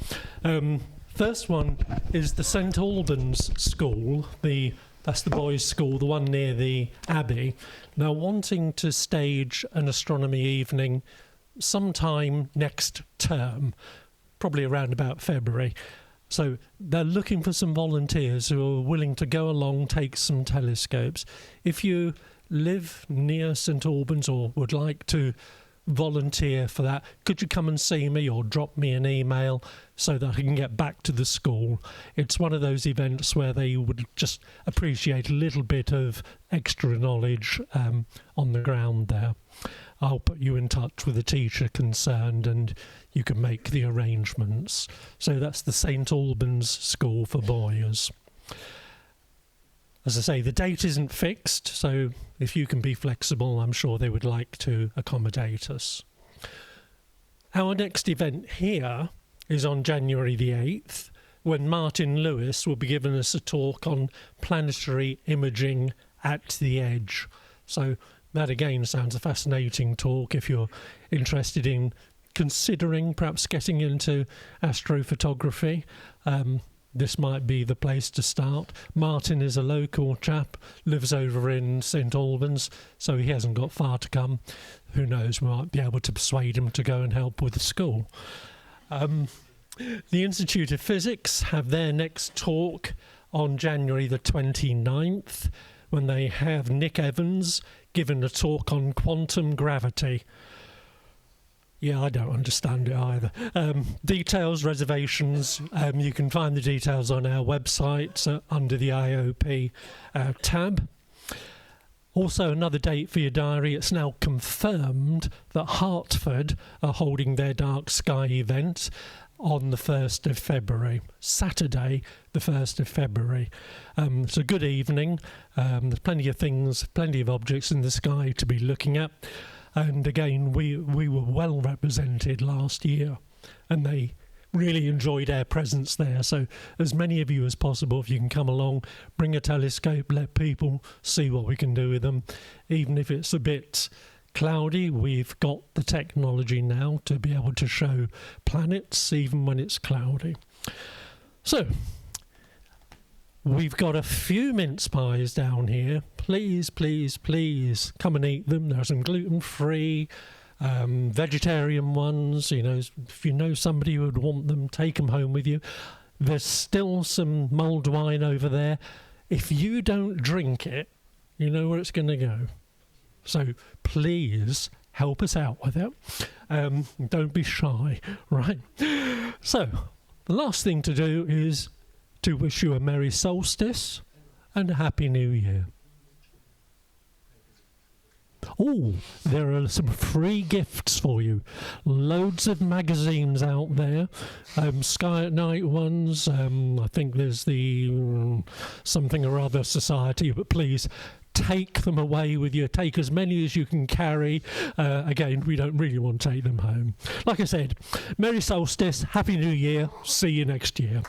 First one is the St Albans School, that's the boys' school, the one near the Abbey, now wanting to stage an astronomy evening sometime next term, probably around about February. So they're looking for some volunteers who are willing to go along, take some telescopes. If you live near St Albans or would like to volunteer for that, could you come and see me or drop me an email so that I can get back to the school? It's one of those events where they would just appreciate a little bit of extra knowledge on the ground there. I'll put you in touch with the teacher concerned and you can make the arrangements. So that's the St Albans School for Boys. As I say, the date isn't fixed, so if you can be flexible, I'm sure they would like to accommodate us. Our next event here is on January the 8th, when Martin Lewis will be giving us a talk on planetary imaging at the edge. So that again sounds a fascinating talk if you're interested in considering perhaps getting into astrophotography. This might be the place to start. Martin is a local chap, lives over in St Albans, so he hasn't got far to come. Who knows, we might be able to persuade him to go and help with the school. The Institute of Physics have their next talk on January the 29th, when they have Nick Evans giving a talk on quantum gravity. Yeah, I don't understand it either. Details, reservations, you can find the details on our website under the IOP tab. Also, another date for your diary. It's now confirmed that Hertford are holding their Dark Sky event on the 1st of February, Saturday, the 1st of February. It's a good evening. There's plenty of things, plenty of objects in the sky to be looking at. And again, we were well represented last year, and they really enjoyed our presence there. So as many of you as possible, if you can come along, bring a telescope, let people see what we can do with them. Even if it's a bit cloudy, we've got the technology now to be able to show planets even when it's cloudy. So we've got a few mince pies down here. Please, please, please come and eat them. There are some gluten-free, vegetarian ones. You know, if you know somebody who would want them, take them home with you. There's still some mulled wine over there. If you don't drink it, you know where it's going to go. So please help us out with it. Don't be shy, right? So the last thing to do is to wish you a Merry Solstice and a Happy New Year. Oh, there are some free gifts for you. Loads of magazines out there. Sky at Night ones. I think there's the something or other society, but please take them away with you. Take as many as you can carry. Again, we don't really want to take them home. Like I said, Merry Solstice, Happy New Year. See you next year.